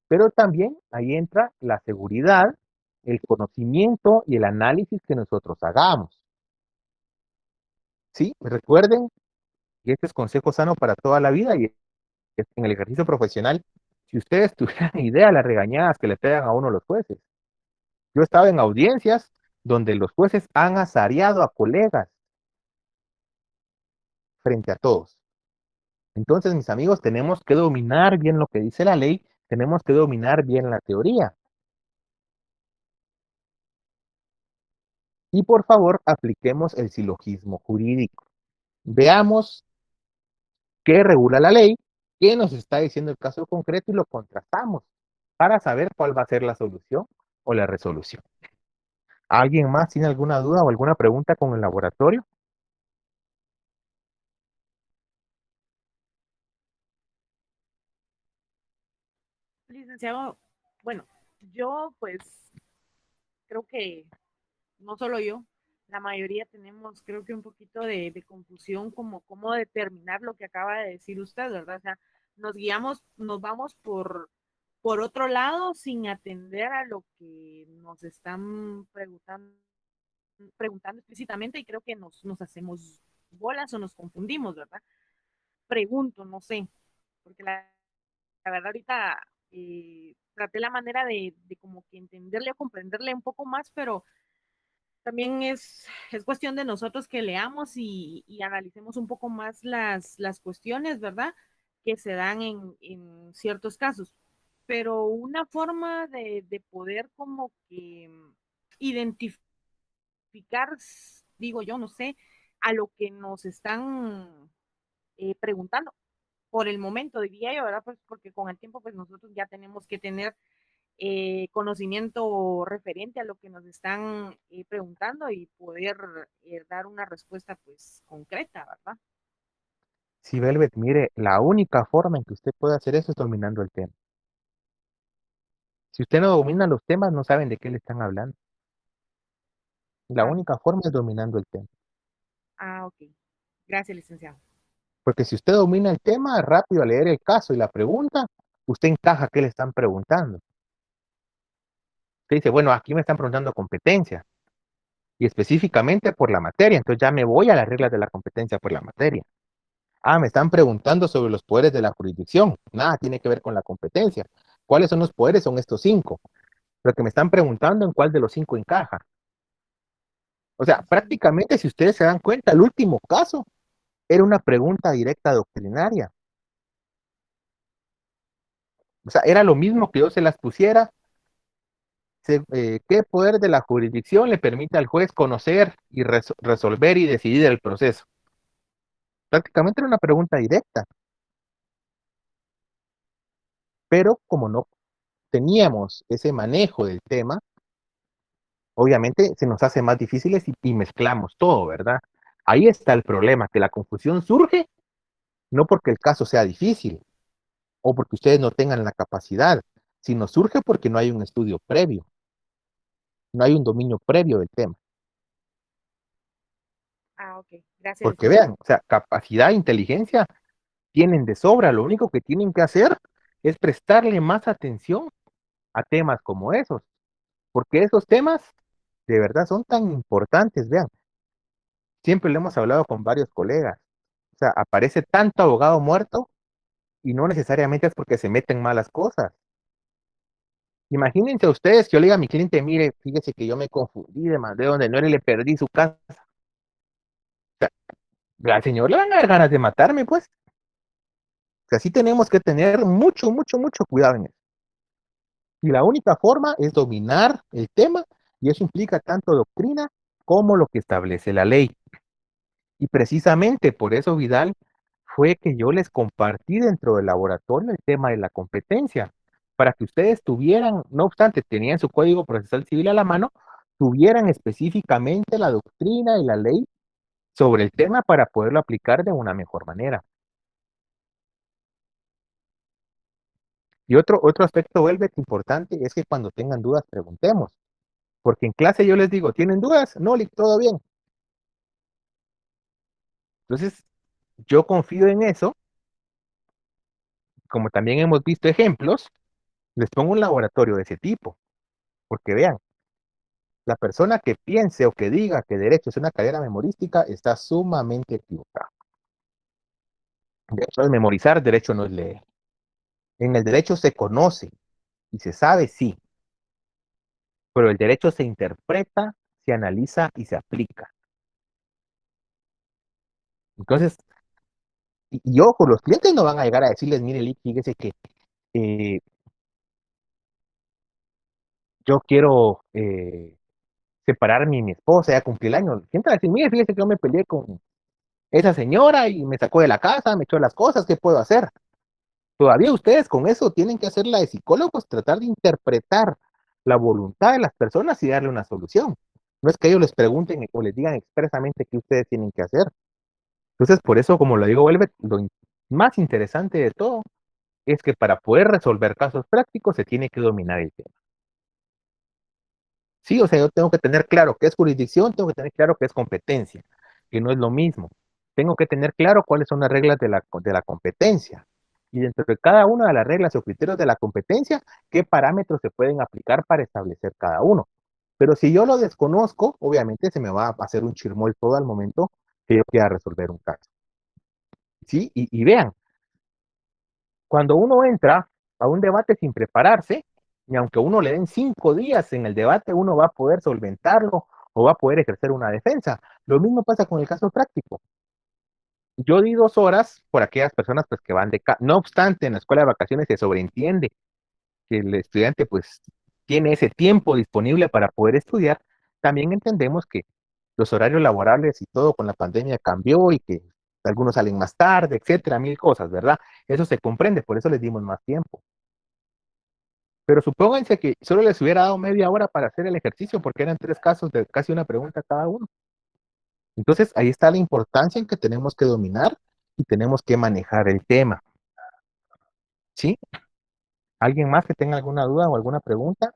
pero también ahí entra la seguridad, el conocimiento y el análisis que nosotros hagamos, ¿sí? Recuerden que este es consejo sano para toda la vida y en el ejercicio profesional, si ustedes tuvieran idea de las regañadas que le pegan a uno los jueces. Yo he estado en audiencias donde los jueces han azareado a colegas frente a todos. Entonces, mis amigos, tenemos que dominar bien lo que dice la ley, tenemos que dominar bien la teoría. Y por favor, apliquemos el silogismo jurídico. Veamos qué regula la ley, qué nos está diciendo el caso concreto y lo contrastamos para saber cuál va a ser la solución o la resolución. ¿Alguien más tiene alguna duda o alguna pregunta con el laboratorio? Licenciado, bueno, yo pues creo que no solo yo, la mayoría tenemos creo que un poquito de confusión como cómo determinar lo que acaba de decir usted, ¿verdad? O sea, nos guiamos, nos vamos por otro lado sin atender a lo que nos están preguntando explícitamente y creo que nos hacemos bolas o nos confundimos, ¿verdad? Pregunto, no sé, porque la verdad ahorita traté la manera de como que entenderle o comprenderle un poco más, pero también es cuestión de nosotros que leamos y analicemos un poco más las cuestiones, ¿verdad? Que se dan en ciertos casos. Pero una forma de poder como que identificar, digo yo, no sé, a lo que nos están preguntando por el momento, diría yo, ¿verdad? Pues porque con el tiempo, pues nosotros ya tenemos que tener conocimiento referente a lo que nos están preguntando y poder dar una respuesta pues concreta, ¿verdad? Sí, Velvet, mire, la única forma en que usted puede hacer eso es dominando el tema. Si usted no domina los temas, no saben de qué le están hablando. La Ah, única forma es dominando el tema. ok. Gracias, licenciado. Porque si usted domina el tema, rápido a leer el caso y la pregunta, usted encaja qué le están preguntando. Usted dice, bueno, aquí me están preguntando competencia y específicamente por la materia, entonces ya me voy a las reglas de la competencia por la materia. Ah, me están preguntando sobre los poderes de la jurisdicción. Nada tiene que ver con la competencia. ¿Cuáles son los poderes? Son estos 5. Lo que me están preguntando en cuál de los 5 encaja. O sea, prácticamente si ustedes se dan cuenta, el último caso era una pregunta directa doctrinaria. O sea, era lo mismo que yo se las pusiera. ¿Qué poder de la jurisdicción le permite al juez conocer y resolver y decidir el proceso? Prácticamente era una pregunta directa, pero como no teníamos ese manejo del tema, obviamente se nos hace más difíciles y mezclamos todo, ¿verdad? Ahí está el problema, que la confusión surge no porque el caso sea difícil o porque ustedes no tengan la capacidad, sino surge porque no hay un estudio previo, no hay un dominio previo del tema. Ok. Gracias, Porque licenciado. vean, o sea, capacidad e inteligencia tienen de sobra, lo único que tienen que hacer es prestarle más atención a temas como esos, porque esos temas de verdad son tan importantes, vean, siempre lo hemos hablado con varios colegas, o sea, aparece tanto abogado muerto y no necesariamente es porque se meten malas cosas. Imagínense ustedes que yo le diga a mi cliente, mire, fíjese que yo me confundí, demandé donde no era y le perdí su casa. Al señor le van a dar ganas de matarme, pues. O sea, sí tenemos que tener mucho, mucho, mucho cuidado en eso. Y la única forma es dominar el tema, y eso implica tanto doctrina como lo que establece la ley. Y precisamente por eso, Vidal, fue que yo les compartí dentro del laboratorio el tema de la competencia, para que ustedes tuvieran, no obstante, tenían su código procesal civil a la mano, tuvieran específicamente la doctrina y la ley sobre el tema para poderlo aplicar de una mejor manera. Y otro aspecto, Velvet, importante es que cuando tengan dudas, preguntemos. Porque en clase yo les digo, ¿tienen dudas? No, Lick, todo bien. Entonces, yo confío en eso, como también hemos visto ejemplos, les pongo un laboratorio de ese tipo. Porque vean, la persona que piense o que diga que derecho es una carrera memorística está sumamente equivocada. De hecho, es memorizar, derecho no es leer. En el derecho se conoce y se sabe, sí, pero el derecho se interpreta, se analiza y se aplica. Entonces, y ojo, los clientes no van a llegar a decirles, mire, Lick, fíjese que eh, yo quiero separarme de mi esposa, ya cumplí el año. Siempre va a decir, mire, fíjese que yo me peleé con esa señora y me sacó de la casa, me echó las cosas, ¿qué puedo hacer? Todavía ustedes con eso tienen que hacer la de psicólogos, tratar de interpretar la voluntad de las personas y darle una solución. No es que ellos les pregunten o les digan expresamente qué ustedes tienen que hacer. Entonces, por eso, como lo digo, Velvet, más interesante de todo es que para poder resolver casos prácticos se tiene que dominar el tema. Sí, o sea, yo tengo que tener claro qué es jurisdicción, tengo que tener claro qué es competencia, que no es lo mismo. Tengo que tener claro cuáles son las reglas de la competencia. Y dentro de cada una de las reglas o criterios de la competencia, qué parámetros se pueden aplicar para establecer cada uno. Pero si yo lo desconozco, obviamente se me va a hacer un chirmol todo al momento que yo quiera resolver un caso. ¿Sí? Y vean, cuando uno entra a un debate sin prepararse, y aunque uno le den 5 días en el debate, uno va a poder solventarlo o va a poder ejercer una defensa. Lo mismo pasa con el caso práctico. Yo di 2 horas por aquellas personas pues que van de no obstante, en la escuela de vacaciones se sobreentiende que el estudiante pues tiene ese tiempo disponible para poder estudiar. También entendemos que los horarios laborables y todo con la pandemia cambió y que algunos salen más tarde, etcétera, mil cosas, ¿verdad? Eso se comprende, por eso les dimos más tiempo. Pero supónganse que solo les hubiera dado media hora para hacer el ejercicio, porque eran 3 casos de casi una pregunta cada uno. Entonces, ahí está la importancia en que tenemos que dominar y tenemos que manejar el tema. ¿Sí? ¿Alguien más que tenga alguna duda o alguna pregunta?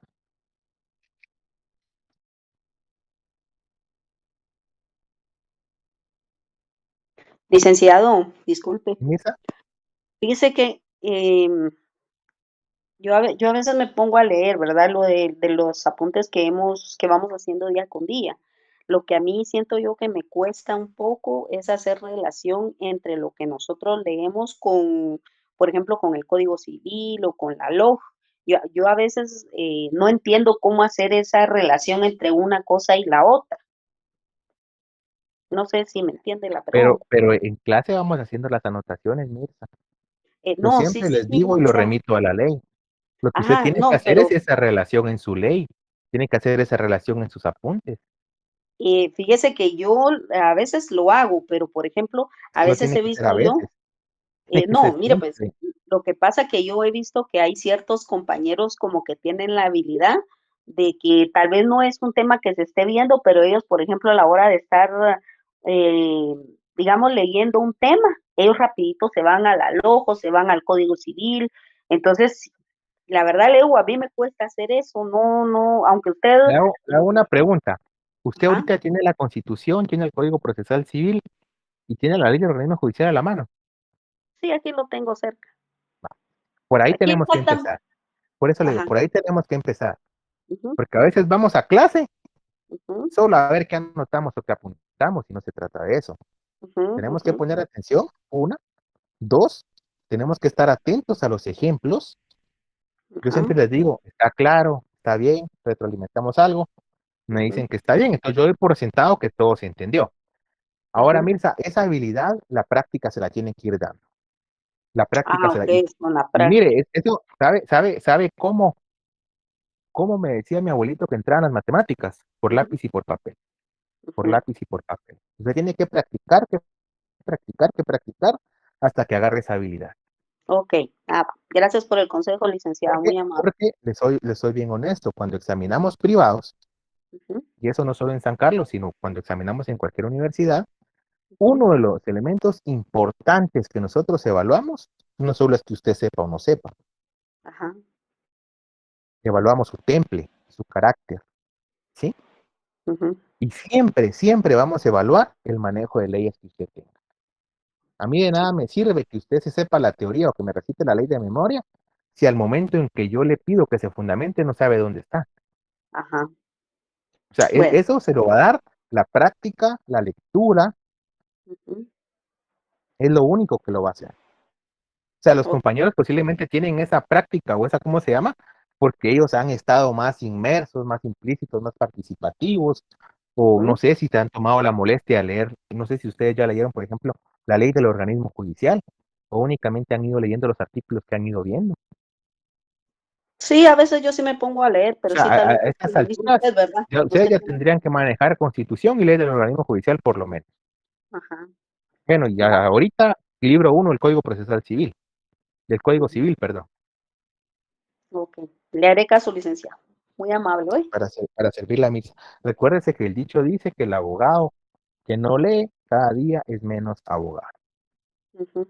Licenciado, disculpe. ¿Misa? Fíjese que yo a veces me pongo a leer, ¿verdad? Lo de los apuntes que vamos haciendo día con día. Lo que a mí siento yo que me cuesta un poco es hacer relación entre lo que nosotros leemos con, por ejemplo, con el Código Civil o con la LOG. Yo a veces no entiendo cómo hacer esa relación entre una cosa y la otra. No sé si me entiende la pregunta. Pero en clase vamos haciendo las anotaciones, Mirza. Yo No, sí, siempre sí, les sí, digo y o lo sea, remito a la ley. Lo que usted ajá, tiene que no, hacer es pero esa relación en su ley. Tiene que hacer esa relación en sus apuntes. fíjese que yo a veces lo hago, pero por ejemplo, a No veces tiene he que ser a visto yo, veces, tiene que no, ser mire, pues siempre. lo que pasa que yo he visto que hay ciertos compañeros como que tienen la habilidad de que tal vez no es un tema que se esté viendo, pero ellos, por ejemplo, a la hora de estar, eh, digamos, leyendo un tema, ellos rapidito se van a la LOJO, se van al Código Civil. Entonces, la verdad, Leo, a mí me cuesta hacer eso, no, no, aunque usted, Le hago una pregunta. Usted ajá, ahorita tiene la Constitución, tiene el Código Procesal Civil y tiene la ley del organismo judicial a la mano. sí, aquí lo tengo cerca. Por ahí Aquí tenemos que exactamente, empezar. Por eso le digo, ajá, por ahí tenemos que empezar. ujú, Porque a veces vamos a clase ujú, solo a ver qué anotamos o qué apuntamos y no se trata de eso. ujú, Tenemos que ujú, poner atención, una. Dos, tenemos que estar atentos a los ejemplos. Yo ajá, siempre les digo, está claro, está bien, retroalimentamos algo, me ujú, dicen que está bien, entonces yo doy por sentado que todo se entendió. Ahora, ujú. Mirza, esa habilidad, la práctica se la tienen que ir dando. La práctica Ah, se la... okey, es con la Y mire, práctica. eso, ¿sabe cómo me decía mi abuelito que entraban las matemáticas? Por Ujú, lápiz y por papel, por ujú. lápiz y por papel. Usted tiene que practicar, hasta que agarre esa habilidad. Okey, gracias por el consejo, licenciada, Porque, muy amable. porque les soy bien honesto, cuando examinamos privados, Ujú, y eso no solo en San Carlos, sino cuando examinamos en cualquier universidad, ujú, uno de los elementos importantes que nosotros evaluamos no solo es que usted sepa o no sepa, ajá, evaluamos su temple, su carácter, ¿sí? ujú, Y siempre, siempre vamos a evaluar el manejo de leyes que usted tenga. A mí de sí, nada me sirve que usted se sepa la teoría o que me recite la ley de memoria, si al momento en que yo le pido que se fundamente no sabe dónde está. ajá. O sea, Bueno, eso se lo va a dar la práctica, la lectura, ujú, es lo único que lo va a hacer. O sea, los okey, compañeros posiblemente tienen esa práctica o esa, ¿cómo se llama? Porque ellos han estado más inmersos, más implícitos, más participativos, o no ujú. sé si se han tomado la molestia de leer, no sé si ustedes ya leyeron, por ejemplo, la ley del organismo judicial, o únicamente han ido leyendo los artículos que han ido viendo. Sí, a veces yo sí me pongo a leer, O pero sea, sí, tal vez estas como dice alturas, usted, ¿verdad? ustedes Usted ya tiene tendrían que manejar constitución y ley del organismo judicial por lo menos. ajá, Bueno, ya ahorita, libro 1, el Código Procesal Civil, del Código ujú, Civil, perdón. okey. Le haré caso, licenciado. Muy amable, ¿oye? Para servir la misa. Recuérdese que el dicho dice que el abogado que no lee cada día es menos abogado. Ujú.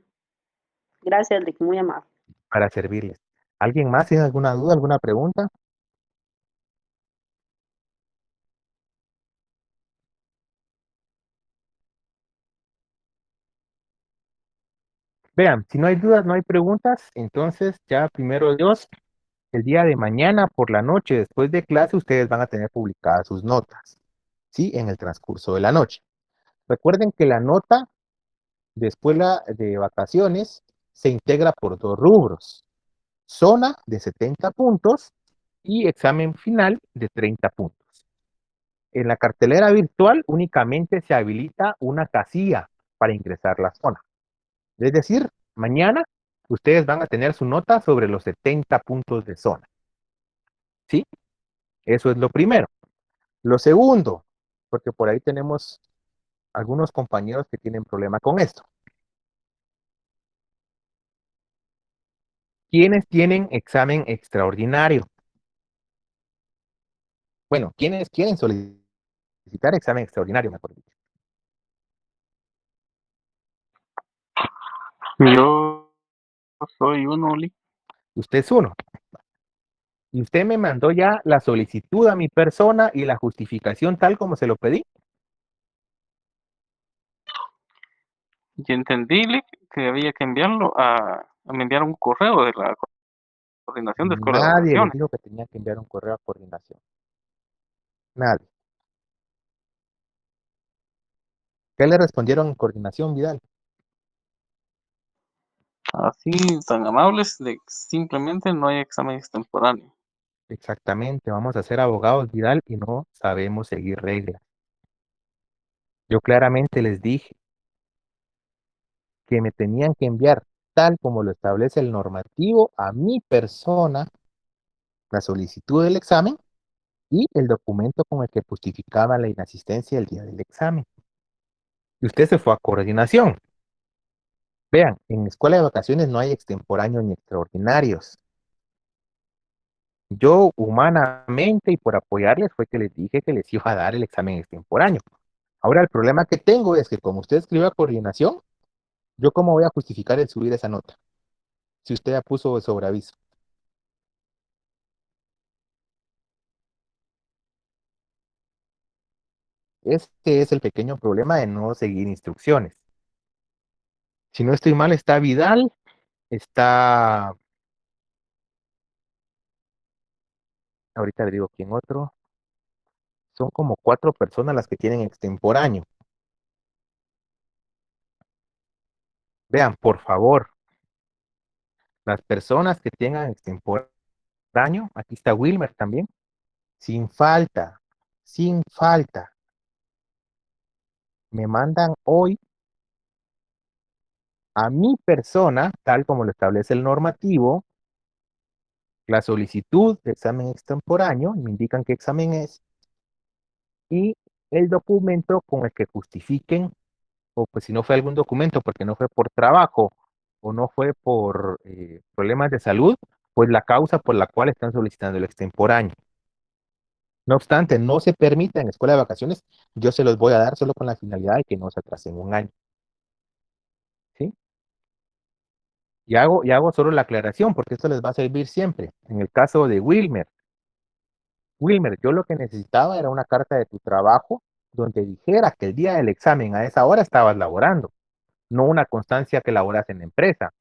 Gracias, Rick, muy amable. Para servirles. ¿Alguien más tiene alguna duda, alguna pregunta? Vean, si no hay dudas, no hay preguntas, entonces ya primero Dios, el día de mañana por la noche, después de clase, ustedes van a tener publicadas sus notas, ¿sí? En el transcurso de la noche. Recuerden que la nota de escuela de vacaciones se integra por 2 rubros. Zona de 70 puntos y examen final de 30 puntos. En la cartelera virtual únicamente se habilita una casilla para ingresar la zona. Es decir, mañana ustedes van a tener su nota sobre los 70 puntos de zona. ¿Sí? Eso es lo primero. Lo segundo, porque por ahí tenemos algunos compañeros que tienen problema con esto. ¿Quiénes tienen examen extraordinario? Bueno, ¿quiénes quieren solicitar examen extraordinario, mejor dicho? Yo soy uno, Oli. Usted es uno. Y usted me mandó ya la solicitud a mi persona y la justificación tal como se lo pedí. Y entendí, Lick, que había que enviarlo me enviaron un correo de la coordinación de escuela de Nadie les vacaciones. dijo que tenía que enviar un correo a coordinación. Nadie. ¿Qué le respondieron en coordinación, Vidal? Así, tan amables, de simplemente no hay examen extemporáneo. Exactamente, vamos a ser abogados, Vidal, y no sabemos seguir reglas. Yo claramente les dije que me tenían que enviar, tal como lo establece el normativo, a mi persona, la solicitud del examen y el documento con el que justificaba la inasistencia el día del examen. Y usted se fue a coordinación. Vean, en escuela de vacaciones no hay extemporáneos ni extraordinarios. Yo humanamente y por apoyarles fue que les dije que les iba a dar el examen extemporáneo. Ahora el problema que tengo es que como usted escribe a coordinación, ¿yo cómo voy a justificar el subir esa nota? Si usted ya puso sobre aviso. Este es el pequeño problema de no seguir instrucciones. Si no estoy mal, está Vidal, está... Ahorita le digo quién otro. Son como 4 personas las que tienen extemporáneo. Vean, por favor, las personas que tengan extemporáneo, aquí está Wilmer también, sin falta, me mandan hoy a mi persona, tal como lo establece el normativo, la solicitud de examen extemporáneo, me indican qué examen es, y el documento con el que justifiquen, o pues si no fue algún documento porque no fue por trabajo o no fue por problemas de salud, pues la causa por la cual están solicitando el extemporáneo. No obstante, no se permite en escuela de vacaciones, yo se los voy a dar solo con la finalidad de que no se atrasen un año. ¿Sí? Y hago solo la aclaración porque esto les va a servir siempre. En el caso de Wilmer, yo lo que necesitaba era una carta de tu trabajo donde dijera que el día del examen a esa hora estabas laborando, no una constancia que laboras en la empresa.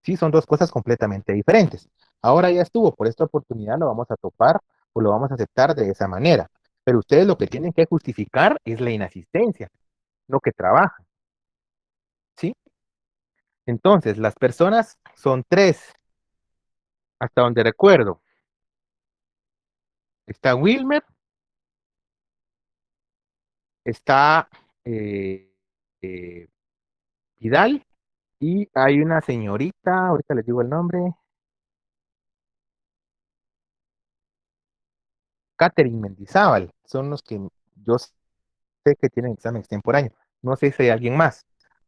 Sí, son dos cosas completamente diferentes. Ahora ya estuvo, por esta oportunidad lo vamos a topar o lo vamos a aceptar de esa manera. Pero ustedes lo que tienen que justificar es la inasistencia, no que trabajan. ¿Sí? Entonces, las personas son 3, hasta donde recuerdo. Está Wilmer, está eh, eh, Vidal y hay una señorita, ahorita les digo el nombre, Catherine Mendizábal. Son los que yo sé que tienen examen extemporáneo. No sé si hay alguien más.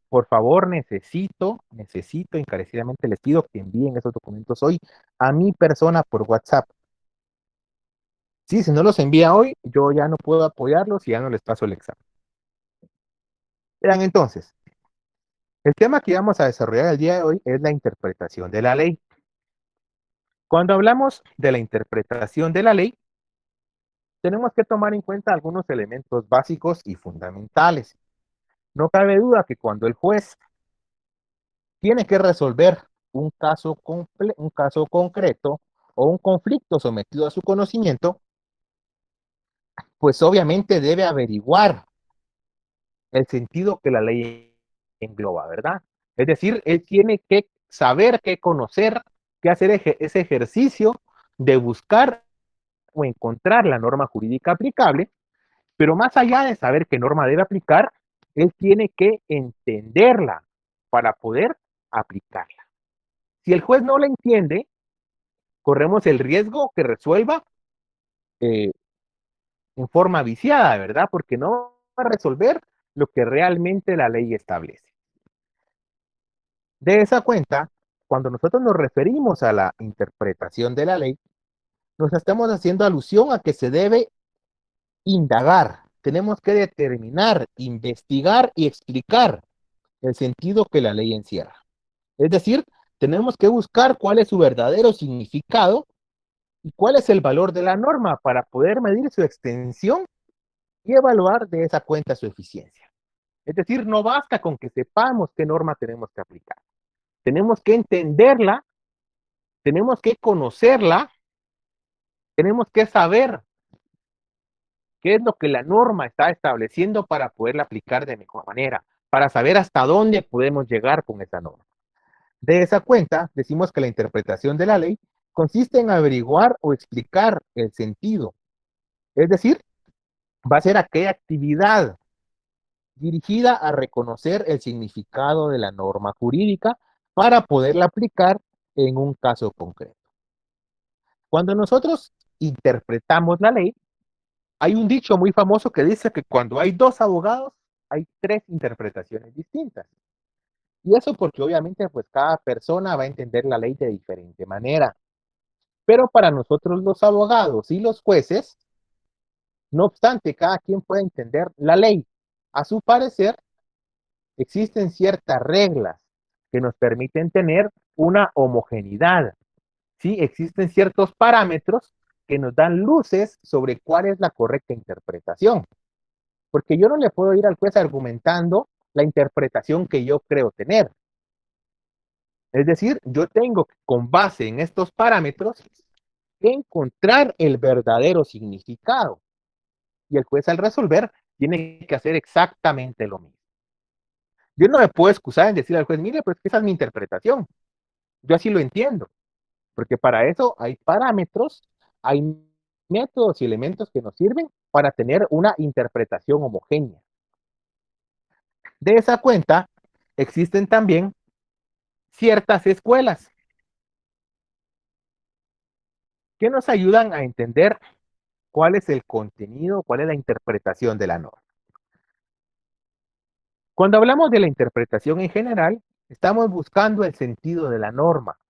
Por favor, necesito encarecidamente les pido que envíen esos documentos hoy a mi persona por WhatsApp. Sí, si no los envía hoy, yo ya no puedo apoyarlos y ya no les paso el examen. Vean entonces, el tema que vamos a desarrollar el día de hoy es la interpretación de la ley. Cuando hablamos de la interpretación de la ley, tenemos que tomar en cuenta algunos elementos básicos y fundamentales. No cabe duda que cuando el juez tiene que resolver un caso concreto o un conflicto sometido a su conocimiento, pues obviamente debe averiguar el sentido que la ley engloba, ¿verdad? Es decir, él tiene que saber, que conocer, que hacer ese ejercicio de buscar o encontrar la norma jurídica aplicable Pero más allá de saber qué norma debe aplicar, él tiene que entenderla para poder aplicarla. Si el juez no la entiende, corremos el riesgo que resuelva en forma viciada, ¿verdad? Porque no va a resolver lo que realmente la ley establece. De esa cuenta, cuando nosotros nos referimos a la interpretación de la ley, nos estamos haciendo alusión a que se debe indagar, tenemos que determinar, investigar y explicar el sentido que la ley encierra. Es decir, tenemos que buscar cuál es su verdadero significado y cuál es el valor de la norma para poder medir su extensión y evaluar de esa cuenta su eficiencia. Es decir, no basta con que sepamos qué norma tenemos que aplicar. Tenemos que entenderla, tenemos que conocerla, tenemos que saber qué es lo que la norma está estableciendo para poderla aplicar de mejor manera, para saber hasta dónde podemos llegar con esa norma. De esa cuenta, decimos que la interpretación de la ley consiste en averiguar o explicar el sentido. Es decir, va a ser aquella actividad dirigida a reconocer el significado de la norma jurídica para poderla aplicar en un caso concreto. Cuando nosotros interpretamos la ley, hay un dicho muy famoso que dice que cuando hay dos abogados, hay tres interpretaciones distintas. Y eso porque obviamente pues cada persona va a entender la ley de diferente manera. Pero para nosotros los abogados y los jueces, no obstante, cada quien puede entender la ley. A su parecer, existen ciertas reglas que nos permiten tener una homogeneidad. ¿Sí? Existen ciertos parámetros que nos dan luces sobre cuál es la correcta interpretación. Porque yo no le puedo ir al juez argumentando la interpretación que yo creo tener. Es decir, yo tengo que, con base en estos parámetros, encontrar el verdadero significado. Y el juez al resolver tiene que hacer exactamente lo mismo. Yo no me puedo excusar en decir al juez, mire, pues esa es mi interpretación. Yo así lo entiendo. Porque para eso hay parámetros, hay métodos y elementos que nos sirven para tener una interpretación homogénea. De esa cuenta, existen también ciertas escuelas que nos ayudan a entender cuál es el contenido, cuál es la interpretación de la norma. Cuando hablamos de la interpretación en general, estamos buscando el sentido de la norma.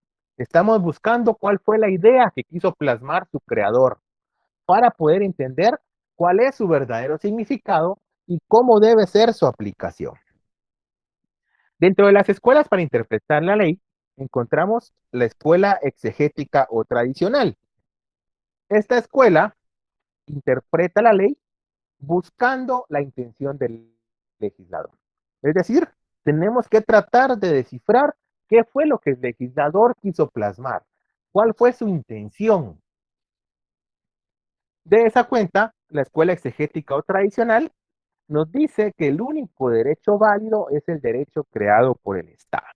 Estamos buscando cuál fue la idea que quiso plasmar su creador para poder entender cuál es su verdadero significado y cómo debe ser su aplicación. Dentro de las escuelas para interpretar la ley, encontramos la escuela exegética o tradicional. Esta escuela interpreta la ley buscando la intención del legislador. Es decir, tenemos que tratar de descifrar qué fue lo que el legislador quiso plasmar, cuál fue su intención. De esa cuenta, la escuela exegética o tradicional nos dice que el único derecho válido es el derecho creado por el Estado.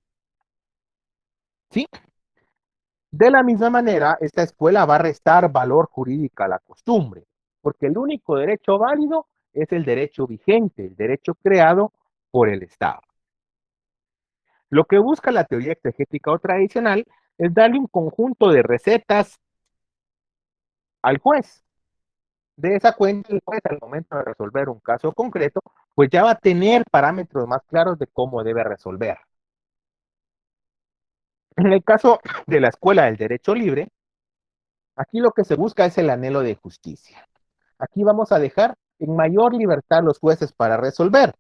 ¿Sí? De la misma manera, esta escuela va a restar valor jurídico a la costumbre, porque el único derecho válido es el derecho vigente, el derecho creado por el Estado. Lo que busca la teoría exegética o tradicional es darle un conjunto de recetas al juez. De esa cuenta, el juez al momento de resolver un caso concreto, pues ya va a tener parámetros más claros de cómo debe resolver. En el caso de la escuela del derecho libre, aquí lo que se busca es el anhelo de justicia. Aquí vamos a dejar en mayor libertad a los jueces para resolver.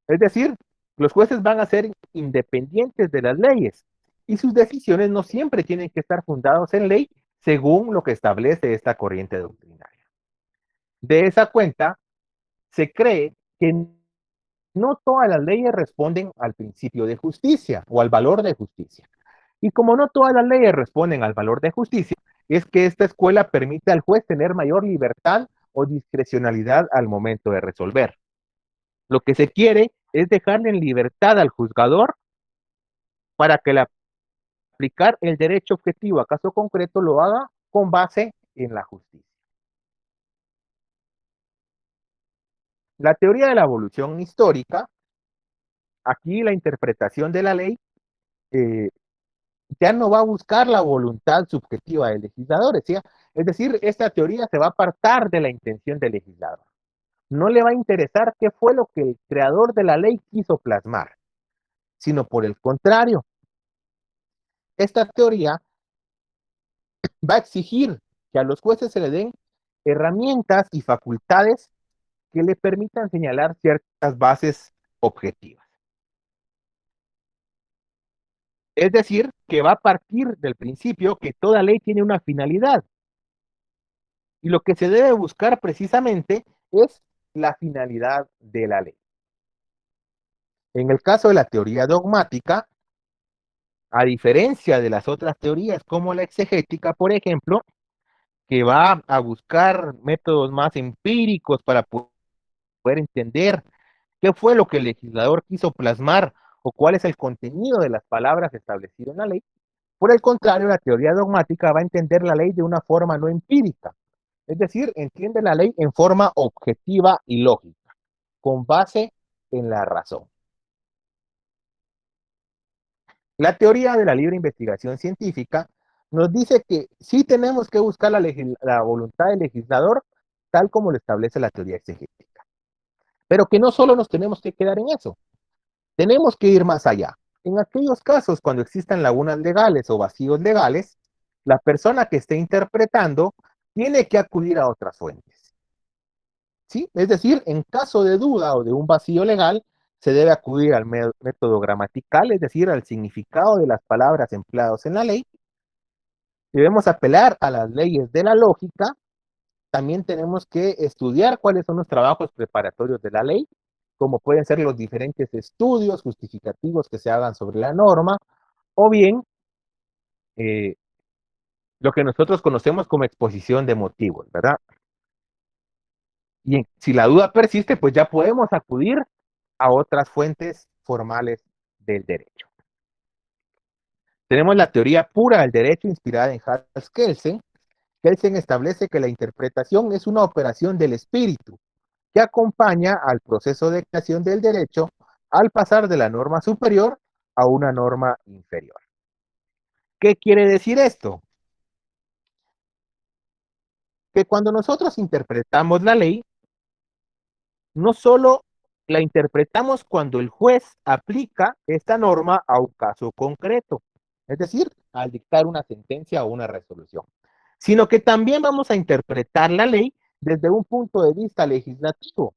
Es decir, los jueces van a ser independientes de las leyes y sus decisiones no siempre tienen que estar fundados en ley según lo que establece esta corriente doctrinaria. De esa cuenta, se cree que no todas las leyes responden al principio de justicia o al valor de justicia. Y como no todas las leyes responden al valor de justicia, es que esta escuela permite al juez tener mayor libertad o discrecionalidad al momento de resolver. Lo que se quiere es dejarle en libertad al juzgador para que al aplicar el derecho objetivo a caso concreto lo haga con base en la justicia. La teoría de la evolución histórica, aquí la interpretación de la ley ya no va a buscar la voluntad subjetiva del legislador, es decir, esta teoría se va a apartar de la intención del legislador. No le va a interesar qué fue lo que el creador de la ley quiso plasmar, sino por el contrario, esta teoría va a exigir que a los jueces se le den herramientas y facultades que le permitan señalar ciertas bases objetivas. Es decir, que va a partir del principio que toda ley tiene una finalidad. Y lo que se debe buscar precisamente es la finalidad de la ley. En el caso de la teoría dogmática, a diferencia de las otras teorías como la exegética, por ejemplo, que va a buscar métodos más empíricos para poder entender qué fue lo que el legislador quiso plasmar o cuál es el contenido de las palabras establecidas en la ley. Por el contrario, la teoría dogmática va a entender la ley de una forma no empírica, es decir, entiende la ley en forma objetiva y lógica, con base en la razón. La teoría de la libre investigación científica nos dice que sí tenemos que buscar la voluntad del legislador tal como lo establece la teoría exegética, pero que no solo nos tenemos que quedar en eso, tenemos que ir más allá. En aquellos casos cuando existan lagunas legales o vacíos legales, la persona que esté interpretando tiene que acudir a otras fuentes. ¿Sí? Es decir, en caso de duda o de un vacío legal, se debe acudir al método gramatical, es decir, al significado de las palabras empleadas en la ley. Debemos apelar a las leyes de la lógica. También tenemos que estudiar cuáles son los trabajos preparatorios de la ley, como pueden ser los diferentes estudios justificativos que se hagan sobre la norma, o bien lo que nosotros conocemos como exposición de motivos, ¿verdad? Y si la duda persiste, pues ya podemos acudir a otras fuentes formales del derecho. Tenemos la teoría pura del derecho inspirada en Hans Kelsen. Kelsen establece que la interpretación es una operación del espíritu que acompaña al proceso de creación del derecho al pasar de la norma superior a una norma inferior. ¿Qué quiere decir esto? Que cuando nosotros interpretamos la ley, no solo la interpretamos cuando el juez aplica esta norma a un caso concreto, es decir, al dictar una sentencia o una resolución, sino que también vamos a interpretar la ley desde un punto de vista legislativo,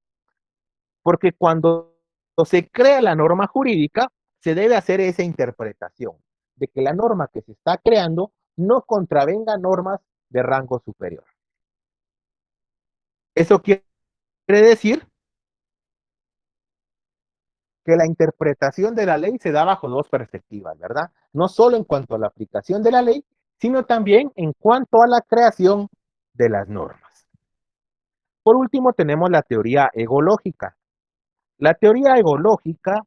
porque cuando se crea la norma jurídica, se debe hacer esa interpretación de que la norma que se está creando no contravenga normas de rango superior. Eso quiere decir que la interpretación de la ley se da bajo dos perspectivas, ¿verdad? No solo en cuanto a la aplicación de la ley, sino también en cuanto a la creación de las normas. Por último, tenemos la teoría egológica. La teoría egológica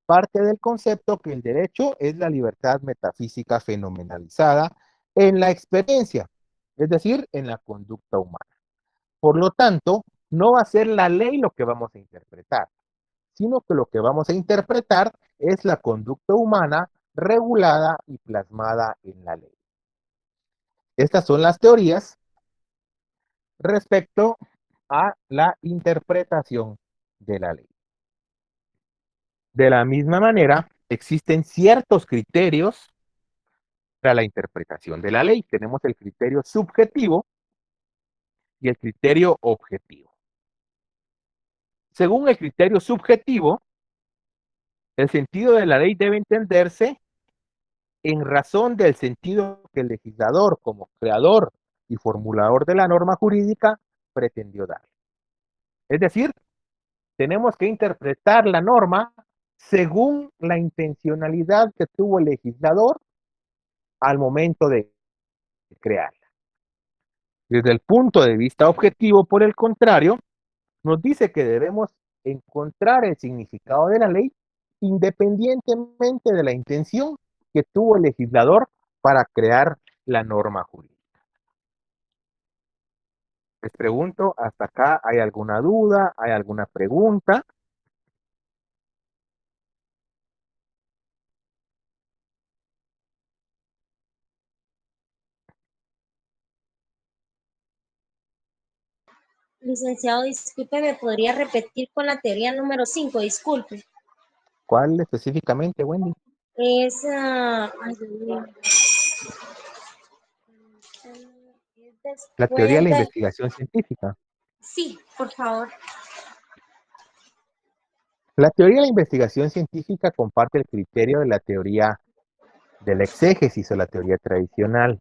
parte del concepto que el derecho es la libertad metafísica fenomenalizada en la experiencia, es decir, en la conducta humana. Por lo tanto, no va a ser la ley lo que vamos a interpretar, sino que lo que vamos a interpretar es la conducta humana regulada y plasmada en la ley. Estas son las teorías respecto a la interpretación de la ley. De la misma manera, existen ciertos criterios para la interpretación de la ley. Tenemos el criterio subjetivo y el criterio objetivo. Según el criterio subjetivo, el sentido de la ley debe entenderse en razón del sentido que el legislador, como creador y formulador de la norma jurídica, pretendió dar. Es decir, tenemos que interpretar la norma según la intencionalidad que tuvo el legislador al momento de crearla. Desde el punto de vista objetivo, por el contrario, nos dice que debemos encontrar el significado de la ley independientemente de la intención que tuvo el legislador para crear la norma jurídica. Les pregunto, ¿hasta acá hay alguna duda? ¿Hay alguna pregunta? Licenciado, disculpe, ¿me podría repetir con la teoría número 5? Disculpe. ¿Cuál específicamente, Wendy? Es, ay, Dios mío. Es La teoría de después la de... investigación científica. Sí, por favor. La teoría de la investigación científica comparte el criterio de la teoría del exégesis o la teoría tradicional,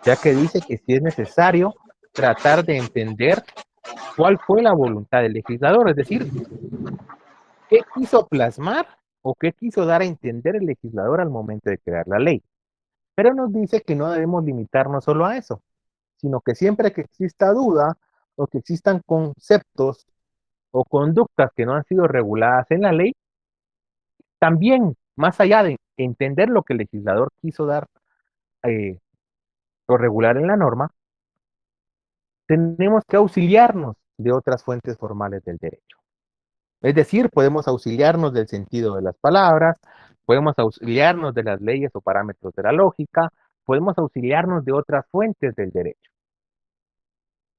ya que dice que sí es necesario tratar de entender cuál fue la voluntad del legislador, es decir, qué quiso plasmar o qué quiso dar a entender el legislador al momento de crear la ley. Pero nos dice que no debemos limitarnos solo a eso, sino que siempre que exista duda o que existan conceptos o conductas que no han sido reguladas en la ley, también, más allá de entender lo que el legislador quiso dar eh, o regular en la norma, tenemos que auxiliarnos de otras fuentes formales del derecho. Es decir, podemos auxiliarnos del sentido de las palabras, podemos auxiliarnos de las leyes o parámetros de la lógica, podemos auxiliarnos de otras fuentes del derecho.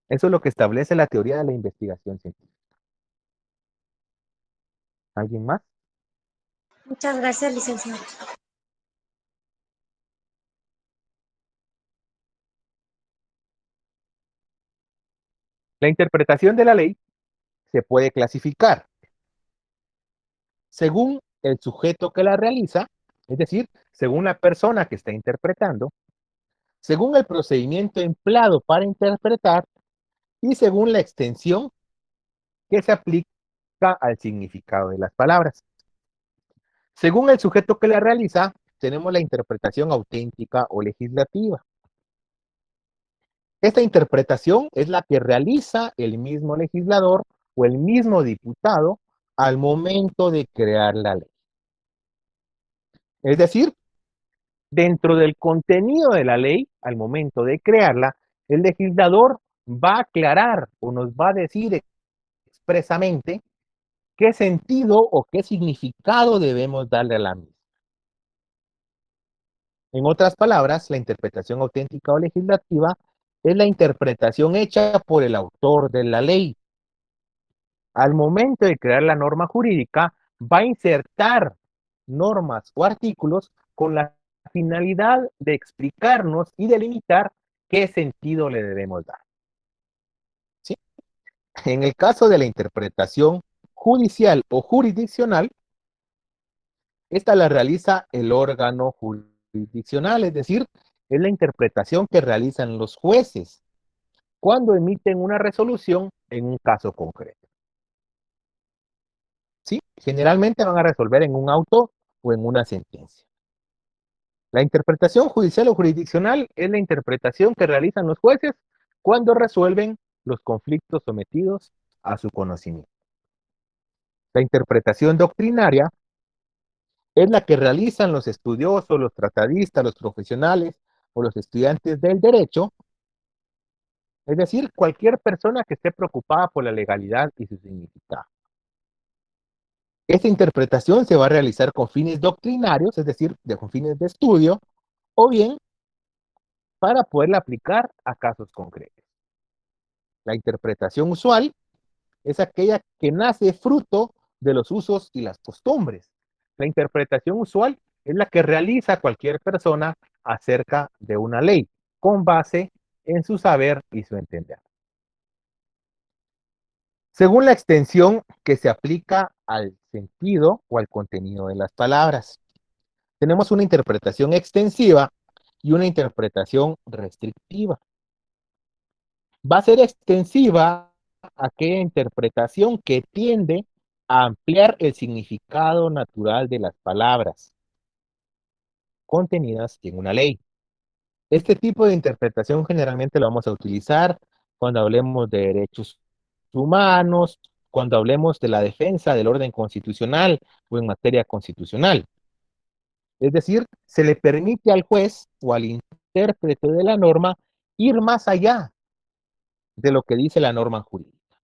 Eso es lo que establece la teoría de la investigación científica. ¿Alguien más? Muchas gracias, licenciado. La interpretación de la ley se puede clasificar según el sujeto que la realiza, es decir, según la persona que está interpretando, según el procedimiento empleado para interpretar y según la extensión que se aplica al significado de las palabras. Según el sujeto que la realiza, tenemos la interpretación auténtica o legislativa. Esta interpretación es la que realiza el mismo legislador o el mismo diputado al momento de crear la ley. Es decir, dentro del contenido de la ley, al momento de crearla, el legislador va a aclarar o nos va a decir expresamente qué sentido o qué significado debemos darle a la misma. En otras palabras, la interpretación auténtica o legislativa es la interpretación hecha por el autor de la ley. Al momento de crear la norma jurídica, va a insertar normas o artículos con la finalidad de explicarnos y delimitar qué sentido le debemos dar. ¿Sí? En el caso de la interpretación judicial o jurisdiccional, esta la realiza el órgano jurisdiccional, es decir, es la interpretación que realizan los jueces cuando emiten una resolución en un caso concreto. ¿Sí? Generalmente van a resolver en un auto o en una sentencia. La interpretación judicial o jurisdiccional es la interpretación que realizan los jueces cuando resuelven los conflictos sometidos a su conocimiento. La interpretación doctrinaria es la que realizan los estudiosos, los tratadistas, los profesionales o los estudiantes del derecho, es decir, cualquier persona que esté preocupada por la legalidad y su significado. Esta interpretación se va a realizar con fines doctrinarios, es decir, con fines de estudio, o bien para poderla aplicar a casos concretos. La interpretación usual es aquella que nace fruto de los usos y las costumbres. La interpretación usual es la que realiza cualquier persona acerca de una ley, con base en su saber y su entender. Según la extensión que se aplica al sentido o al contenido de las palabras. Tenemos una interpretación extensiva y una interpretación restrictiva. Va a ser extensiva aquella interpretación que tiende a ampliar el significado natural de las palabras contenidas en una ley. Este tipo de interpretación generalmente lo vamos a utilizar cuando hablemos de derechos humanos, cuando hablemos de la defensa del orden constitucional o en materia constitucional. Es decir, se le permite al juez o al intérprete de la norma ir más allá de lo que dice la norma jurídica.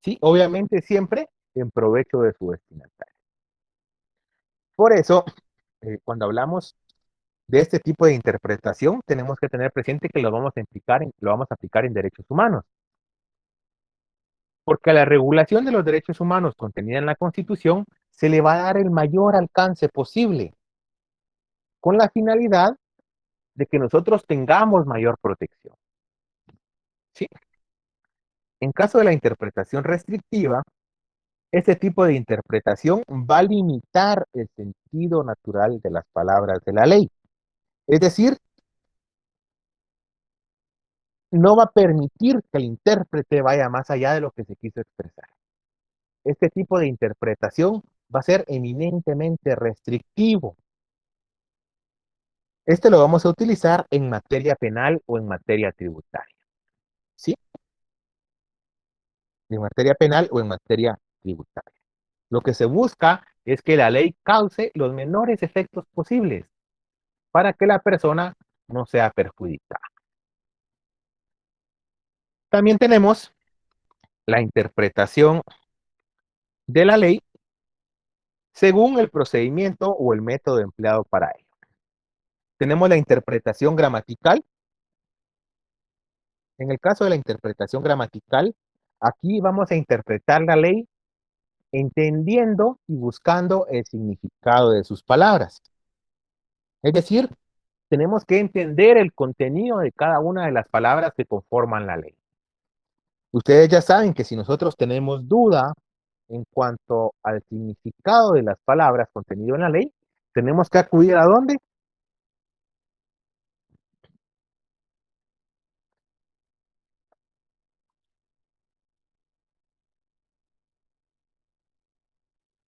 ¿Sí? Obviamente siempre en provecho de su destinatario. Por eso, cuando hablamos de este tipo de interpretación, tenemos que tener presente que lo vamos a aplicar en derechos humanos. Porque a la regulación de los derechos humanos contenida en la Constitución se le va a dar el mayor alcance posible, con la finalidad de que nosotros tengamos mayor protección. ¿Sí? En caso de la interpretación restrictiva, este tipo de interpretación va a limitar el sentido natural de las palabras de la ley. Es decir, no va a permitir que el intérprete vaya más allá de lo que se quiso expresar. Este tipo de interpretación va a ser eminentemente restrictivo. Este lo vamos a utilizar en materia penal o en materia tributaria. ¿Sí? En materia penal o en materia tributaria. Lo que se busca es que la ley cause los menores efectos posibles para que la persona no sea perjudicada. También tenemos la interpretación de la ley según el procedimiento o el método empleado para ello. Tenemos la interpretación gramatical. En el caso de la interpretación gramatical, aquí vamos a interpretar la ley entendiendo y buscando el significado de sus palabras. Es decir, tenemos que entender el contenido de cada una de las palabras que conforman la ley. Ustedes ya saben que si nosotros tenemos duda en cuanto al significado de las palabras contenido en la ley, tenemos que acudir ¿a dónde?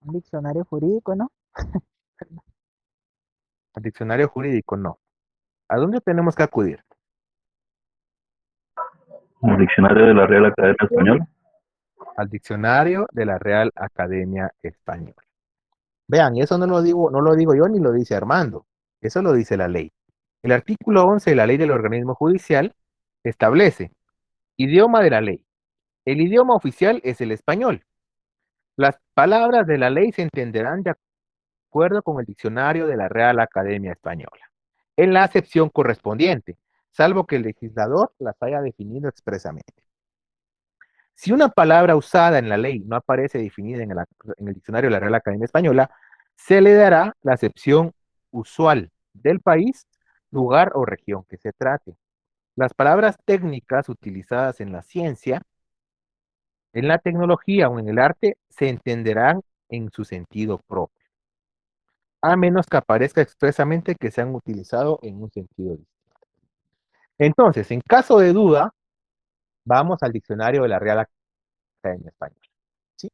Un diccionario jurídico, ¿no? Al diccionario jurídico, no. ¿A dónde tenemos que acudir? El diccionario de la Real Academia Española. Al diccionario de la Real Academia Española. Vean, y eso no lo digo yo ni lo dice Armando. Eso lo dice la ley. El artículo 11 de la ley del organismo judicial establece idioma de la ley. El idioma oficial es el español. Las palabras de la ley se entenderán de acuerdo con el diccionario de la Real Academia Española, en la acepción correspondiente, salvo que el legislador las haya definido expresamente. Si una palabra usada en la ley no aparece definida en el diccionario de la Real Academia Española, se le dará la acepción usual del país, lugar o región que se trate. Las palabras técnicas utilizadas en la ciencia, en la tecnología o en el arte se entenderán en su sentido propio, a menos que aparezca expresamente que se han utilizado en un sentido distinto. Entonces, en caso de duda, vamos al diccionario de la Real Academia Española. ¿Sí?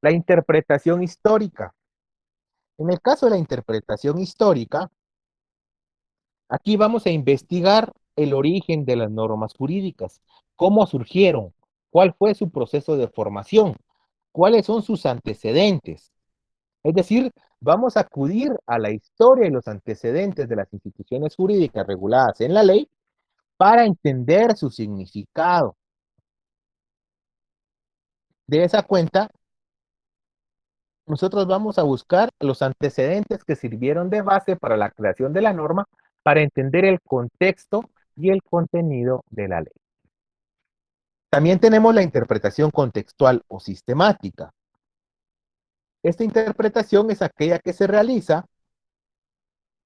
La interpretación histórica. En el caso de la interpretación histórica, aquí vamos a investigar el origen de las normas jurídicas, cómo surgieron, cuál fue su proceso de formación, cuáles son sus antecedentes. Es decir, vamos a acudir a la historia y los antecedentes de las instituciones jurídicas reguladas en la ley para entender su significado. De esa cuenta, nosotros vamos a buscar los antecedentes que sirvieron de base para la creación de la norma para entender el contexto y el contenido de la ley. También tenemos la interpretación contextual o sistemática. Esta interpretación es aquella que se realiza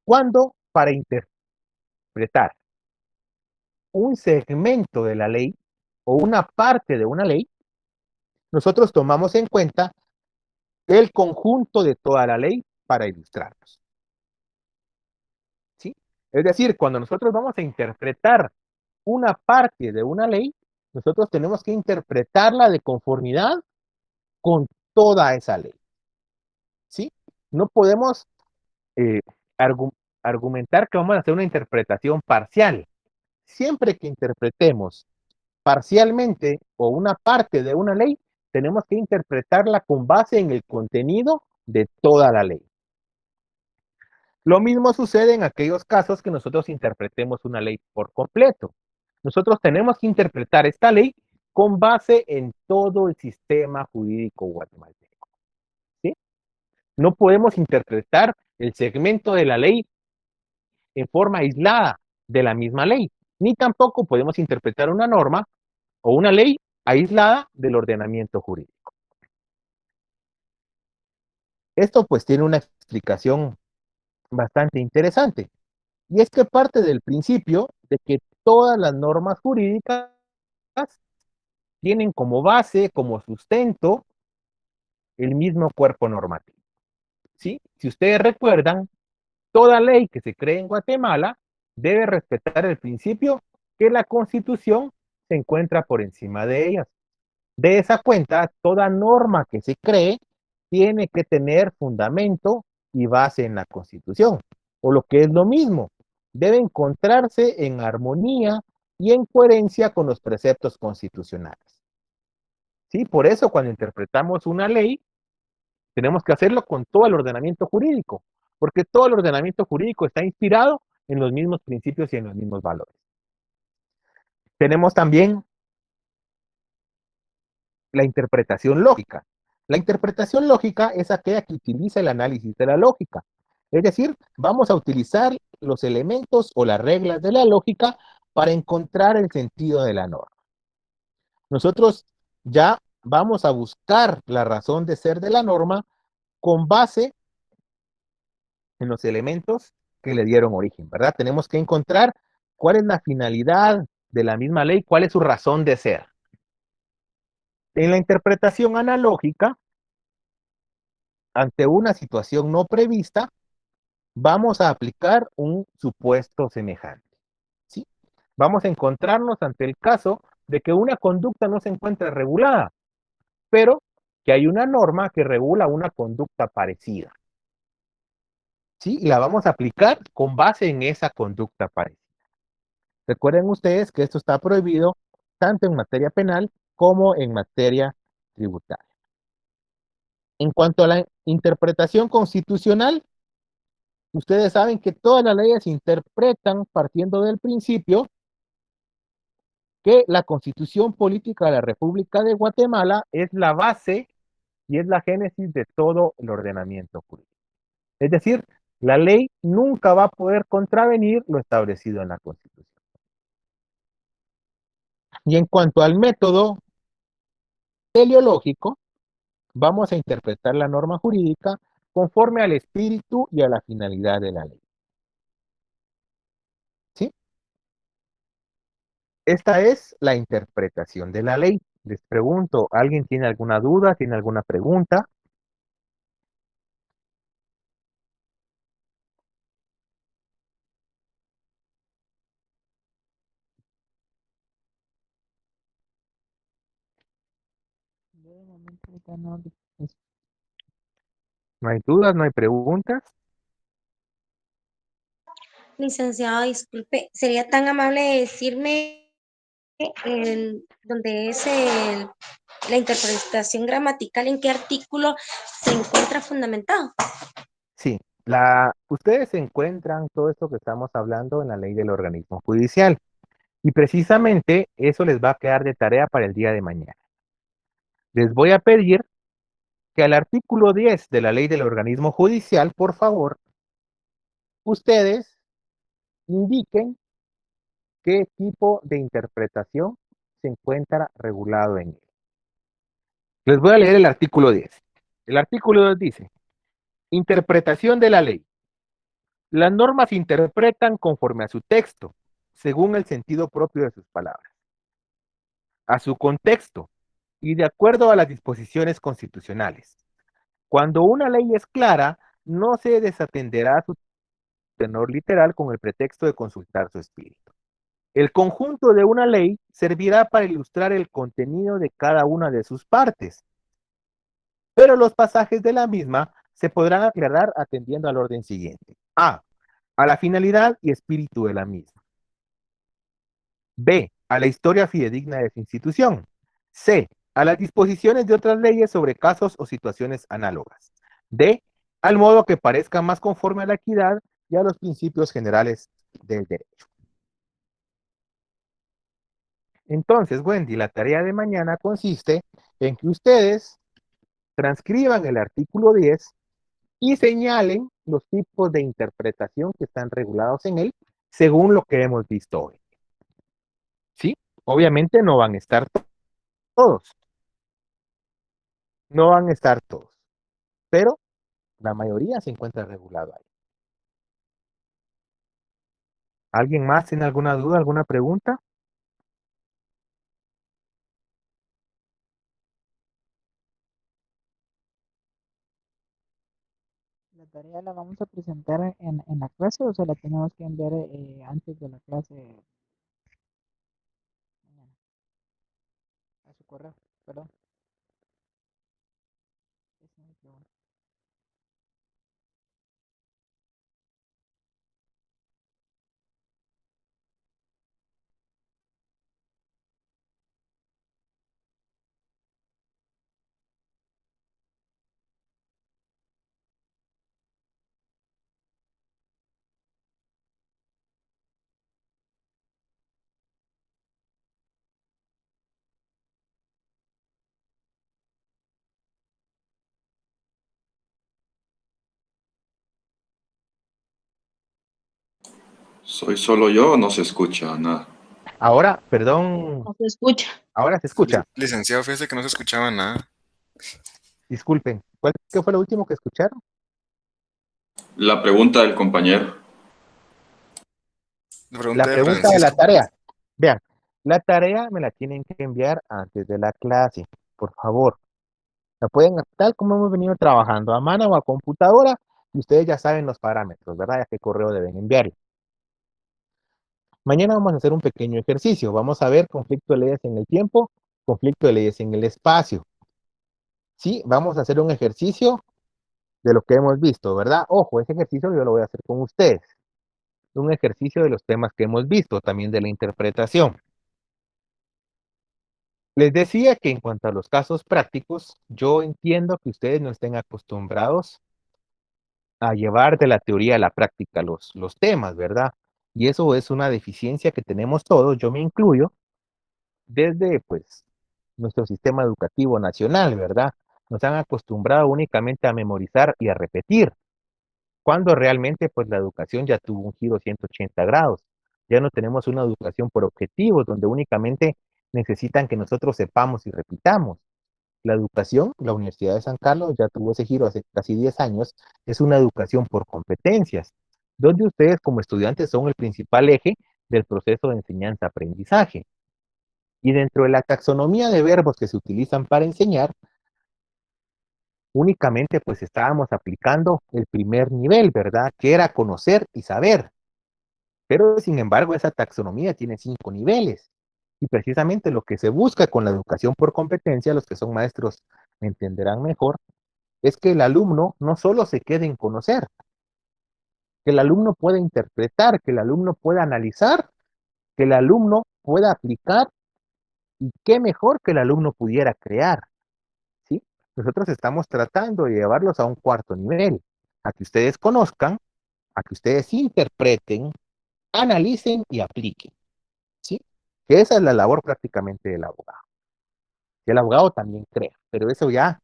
cuando, para interpretar un segmento de la ley o una parte de una ley, nosotros tomamos en cuenta el conjunto de toda la ley para ilustrarnos. ¿Sí? Es decir, cuando nosotros vamos a interpretar una parte de una ley, nosotros tenemos que interpretarla de conformidad con toda esa ley. ¿Sí? No podemos argumentar que vamos a hacer una interpretación parcial. Siempre que interpretemos parcialmente o una parte de una ley, tenemos que interpretarla con base en el contenido de toda la ley. Lo mismo sucede en aquellos casos que nosotros interpretemos una ley por completo. nosotros tenemos que interpretar esta ley con base en todo el sistema jurídico guatemalteco, ¿sí? No podemos interpretar el segmento de la ley en forma aislada de la misma ley, ni tampoco podemos interpretar una norma o una ley aislada del ordenamiento jurídico. Esto pues tiene una explicación bastante interesante, y es que parte del principio de que todas las normas jurídicas tienen como base, como sustento, el mismo cuerpo normativo, ¿sí? Si ustedes recuerdan, toda ley que se cree en Guatemala debe respetar el principio que la Constitución se encuentra por encima de ellas. De esa cuenta, toda norma que se cree tiene que tener fundamento y base en la Constitución, o lo que es lo mismo, debe encontrarse en armonía y en coherencia con los preceptos constitucionales. ¿Sí? Por eso, cuando interpretamos una ley, tenemos que hacerlo con todo el ordenamiento jurídico, porque todo el ordenamiento jurídico está inspirado en los mismos principios y en los mismos valores. Tenemos también la interpretación lógica. La interpretación lógica es aquella que utiliza el análisis de la lógica. Es decir, vamos a utilizar los elementos o las reglas de la lógica para encontrar el sentido de la norma. Nosotros ya vamos a buscar la razón de ser de la norma con base en los elementos que le dieron origen, ¿verdad? Tenemos que encontrar cuál es la finalidad de la misma ley, cuál es su razón de ser. En la interpretación analógica, ante una situación no prevista, vamos a aplicar un supuesto semejante, ¿sí? Vamos a encontrarnos ante el caso de que una conducta no se encuentra regulada, pero que hay una norma que regula una conducta parecida, ¿sí? Y la vamos a aplicar con base en esa conducta parecida. Recuerden ustedes que esto está prohibido tanto en materia penal como en materia tributaria. En cuanto a la interpretación constitucional, ustedes saben que todas las leyes se interpretan partiendo del principio que la Constitución Política de la República de Guatemala es la base y es la génesis de todo el ordenamiento jurídico. Es decir, la ley nunca va a poder contravenir lo establecido en la Constitución. Y en cuanto al método teleológico, vamos a interpretar la norma jurídica conforme al espíritu y a la finalidad de la ley. ¿Sí? Esta es la interpretación de la ley. Les pregunto, ¿alguien tiene alguna duda? ¿Tiene alguna pregunta? Yo de momento ahorita no. ¿No hay dudas? ¿No hay preguntas? Licenciado, disculpe, ¿sería tan amable de decirme donde es la interpretación gramatical, en qué artículo se encuentra fundamentado? Sí. Ustedes encuentran todo esto que estamos hablando en la ley del organismo judicial. Y precisamente eso les va a quedar de tarea para el día de mañana. Les voy a pedir que al artículo 10 de la ley del organismo judicial, por favor, ustedes indiquen qué tipo de interpretación se encuentra regulado en él. Les voy a leer el artículo 10. El artículo 10 dice, interpretación de la ley. Las normas se interpretan conforme a su texto, según el sentido propio de sus palabras, a su contexto y de acuerdo a las disposiciones constitucionales. Cuando una ley es clara, no se desatenderá su tenor literal con el pretexto de consultar su espíritu. El conjunto de una ley servirá para ilustrar el contenido de cada una de sus partes, pero los pasajes de la misma se podrán aclarar atendiendo al orden siguiente. A la finalidad y espíritu de la misma. B, a la historia fidedigna de su institución. C, a las disposiciones de otras leyes sobre casos o situaciones análogas. D, al modo que parezca más conforme a la equidad y a los principios generales del derecho. Entonces, Wendy, la tarea de mañana consiste en que ustedes transcriban el artículo 10 y señalen los tipos de interpretación que están regulados en él según lo que hemos visto hoy. ¿Sí? Obviamente no van a estar todos. No van a estar todos. Pero la mayoría se encuentra regulado ahí. ¿Alguien más tiene alguna duda, alguna pregunta? ¿La tarea la vamos a presentar en la clase o se la tenemos que enviar antes de la clase mañana? A su correo, perdón. Esa es mi pregunta. ¿Soy solo yo o no se escucha nada? Ahora, perdón, No se escucha. ahora se escucha. Licenciado, fíjese que no se escuchaba nada. Disculpen, ¿qué fue lo último que escucharon? La pregunta del compañero. La pregunta de la tarea. Vean, la tarea me la tienen que enviar antes de la clase, por favor. La pueden, tal como hemos venido trabajando, a mano o a computadora, y ustedes ya saben los parámetros, ¿verdad? A qué correo deben enviar. Mañana vamos a hacer un pequeño ejercicio. Vamos a ver conflicto de leyes en el tiempo, conflicto de leyes en el espacio. Sí, vamos a hacer un ejercicio de lo que hemos visto, ¿verdad? Ojo, ese ejercicio yo lo voy a hacer con ustedes. Un ejercicio de los temas que hemos visto, también de la interpretación. Les decía que en cuanto a los casos prácticos, yo entiendo que ustedes no estén acostumbrados a llevar de la teoría a la práctica los temas, ¿verdad? Y eso es una deficiencia que tenemos todos, yo me incluyo, desde pues nuestro sistema educativo nacional, ¿verdad? Nos han acostumbrado únicamente a memorizar y a repetir, cuando realmente pues la educación ya tuvo un giro 180 grados. Ya no tenemos una educación por objetivos, donde únicamente necesitan que nosotros sepamos y repitamos. La educación, la Universidad de San Carlos ya tuvo ese giro hace casi 10 años, es una educación por competencias, donde ustedes como estudiantes son el principal eje del proceso de enseñanza-aprendizaje. Y dentro de la taxonomía de verbos que se utilizan para enseñar, únicamente pues estábamos aplicando el primer nivel, ¿verdad? Que era conocer y saber. Pero sin embargo esa taxonomía tiene 5 niveles. Y precisamente lo que se busca con la educación por competencia, los que son maestros me entenderán mejor, es que el alumno no solo se quede en conocer, que el alumno pueda interpretar, que el alumno pueda analizar, que el alumno pueda aplicar y qué mejor que el alumno pudiera crear, ¿sí? Nosotros estamos tratando de llevarlos a un cuarto nivel, a que ustedes conozcan, a que ustedes interpreten, analicen y apliquen, ¿sí? Que esa es la labor prácticamente del abogado. Y el abogado también crea, pero eso ya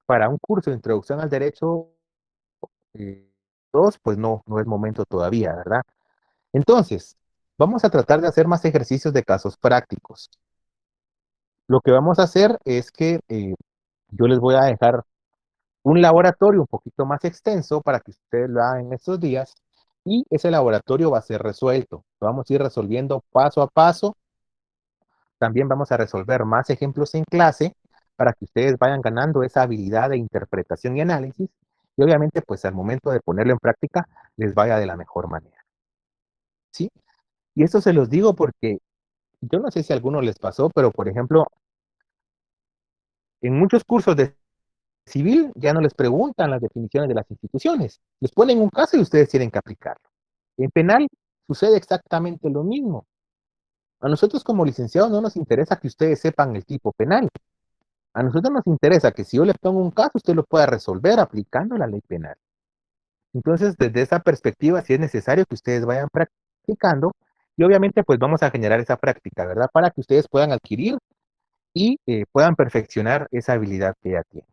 para un curso de introducción al derecho 2, pues no es momento todavía, ¿verdad? Entonces, vamos a tratar de hacer más ejercicios de casos prácticos. Lo que vamos a hacer es que yo les voy a dejar un laboratorio un poquito más extenso para que ustedes lo hagan en estos días y ese laboratorio va a ser resuelto. Lo vamos a ir resolviendo paso a paso. También vamos a resolver más ejemplos en clase para que ustedes vayan ganando esa habilidad de interpretación y análisis y obviamente pues al momento de ponerlo en práctica les vaya de la mejor manera. ¿Sí? Y esto se los digo porque yo no sé si a algunos les pasó, pero por ejemplo, en muchos cursos de civil ya no les preguntan las definiciones de las instituciones. Les ponen un caso y ustedes tienen que aplicarlo. En penal sucede exactamente lo mismo. A nosotros como licenciados no nos interesa que ustedes sepan el tipo penal. A nosotros nos interesa que si yo le pongo un caso, usted lo pueda resolver aplicando la ley penal. Entonces, desde esa perspectiva, sí es necesario que ustedes vayan practicando Y obviamente pues vamos a generar esa práctica, ¿verdad? Para que ustedes puedan adquirir y puedan perfeccionar esa habilidad que ya tienen.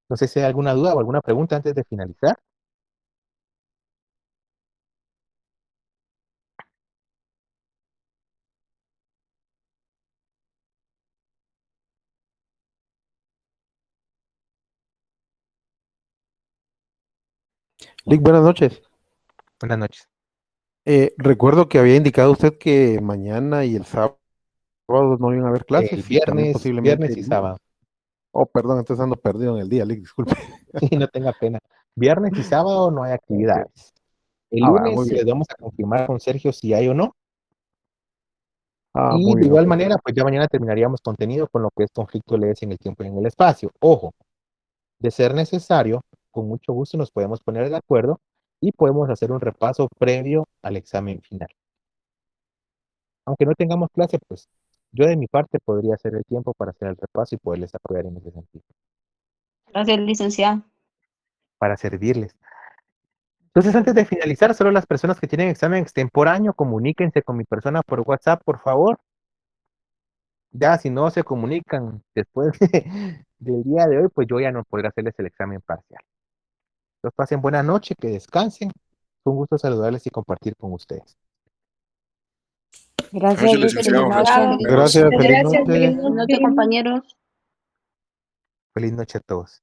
No sé si hay alguna duda o alguna pregunta antes de finalizar. Lick, buenas noches. Buenas noches. Recuerdo que había indicado usted que mañana y el sábado no iban a haber clases y también posiblemente Viernes y el lunes. sábado. Oh, perdón, entonces ando perdido en el día, Lick, disculpe. Sí, no tenga pena. Viernes y sábado no hay Ok. actividades. El Va, muy lunes bien. les vamos a confirmar con Sergio si hay o no. Y Muy de bien, igual ok. manera, pues ya mañana terminaríamos contenido con lo que es conflicto de leyes en el tiempo y en el espacio. Ojo, de ser necesario, con mucho gusto nos podemos poner de acuerdo y podemos hacer un repaso previo al examen final. Aunque no tengamos clase, pues yo de mi parte podría hacer el tiempo para hacer el repaso y poderles apoyar en ese sentido, Gracias, licenciada. para servirles. Entonces, antes de finalizar, solo las personas que tienen examen extemporáneo, comuníquense con mi persona por WhatsApp, por favor. Ya, si no se comunican después del día de hoy, pues yo ya no podré hacerles el examen parcial. Entonces, pasen buena noche, que descansen. Fue un gusto saludarles y compartir con ustedes. Buenas noches, licenciado. Gracias, feliz Feliz noche. noche, compañeros. Feliz noche a todos.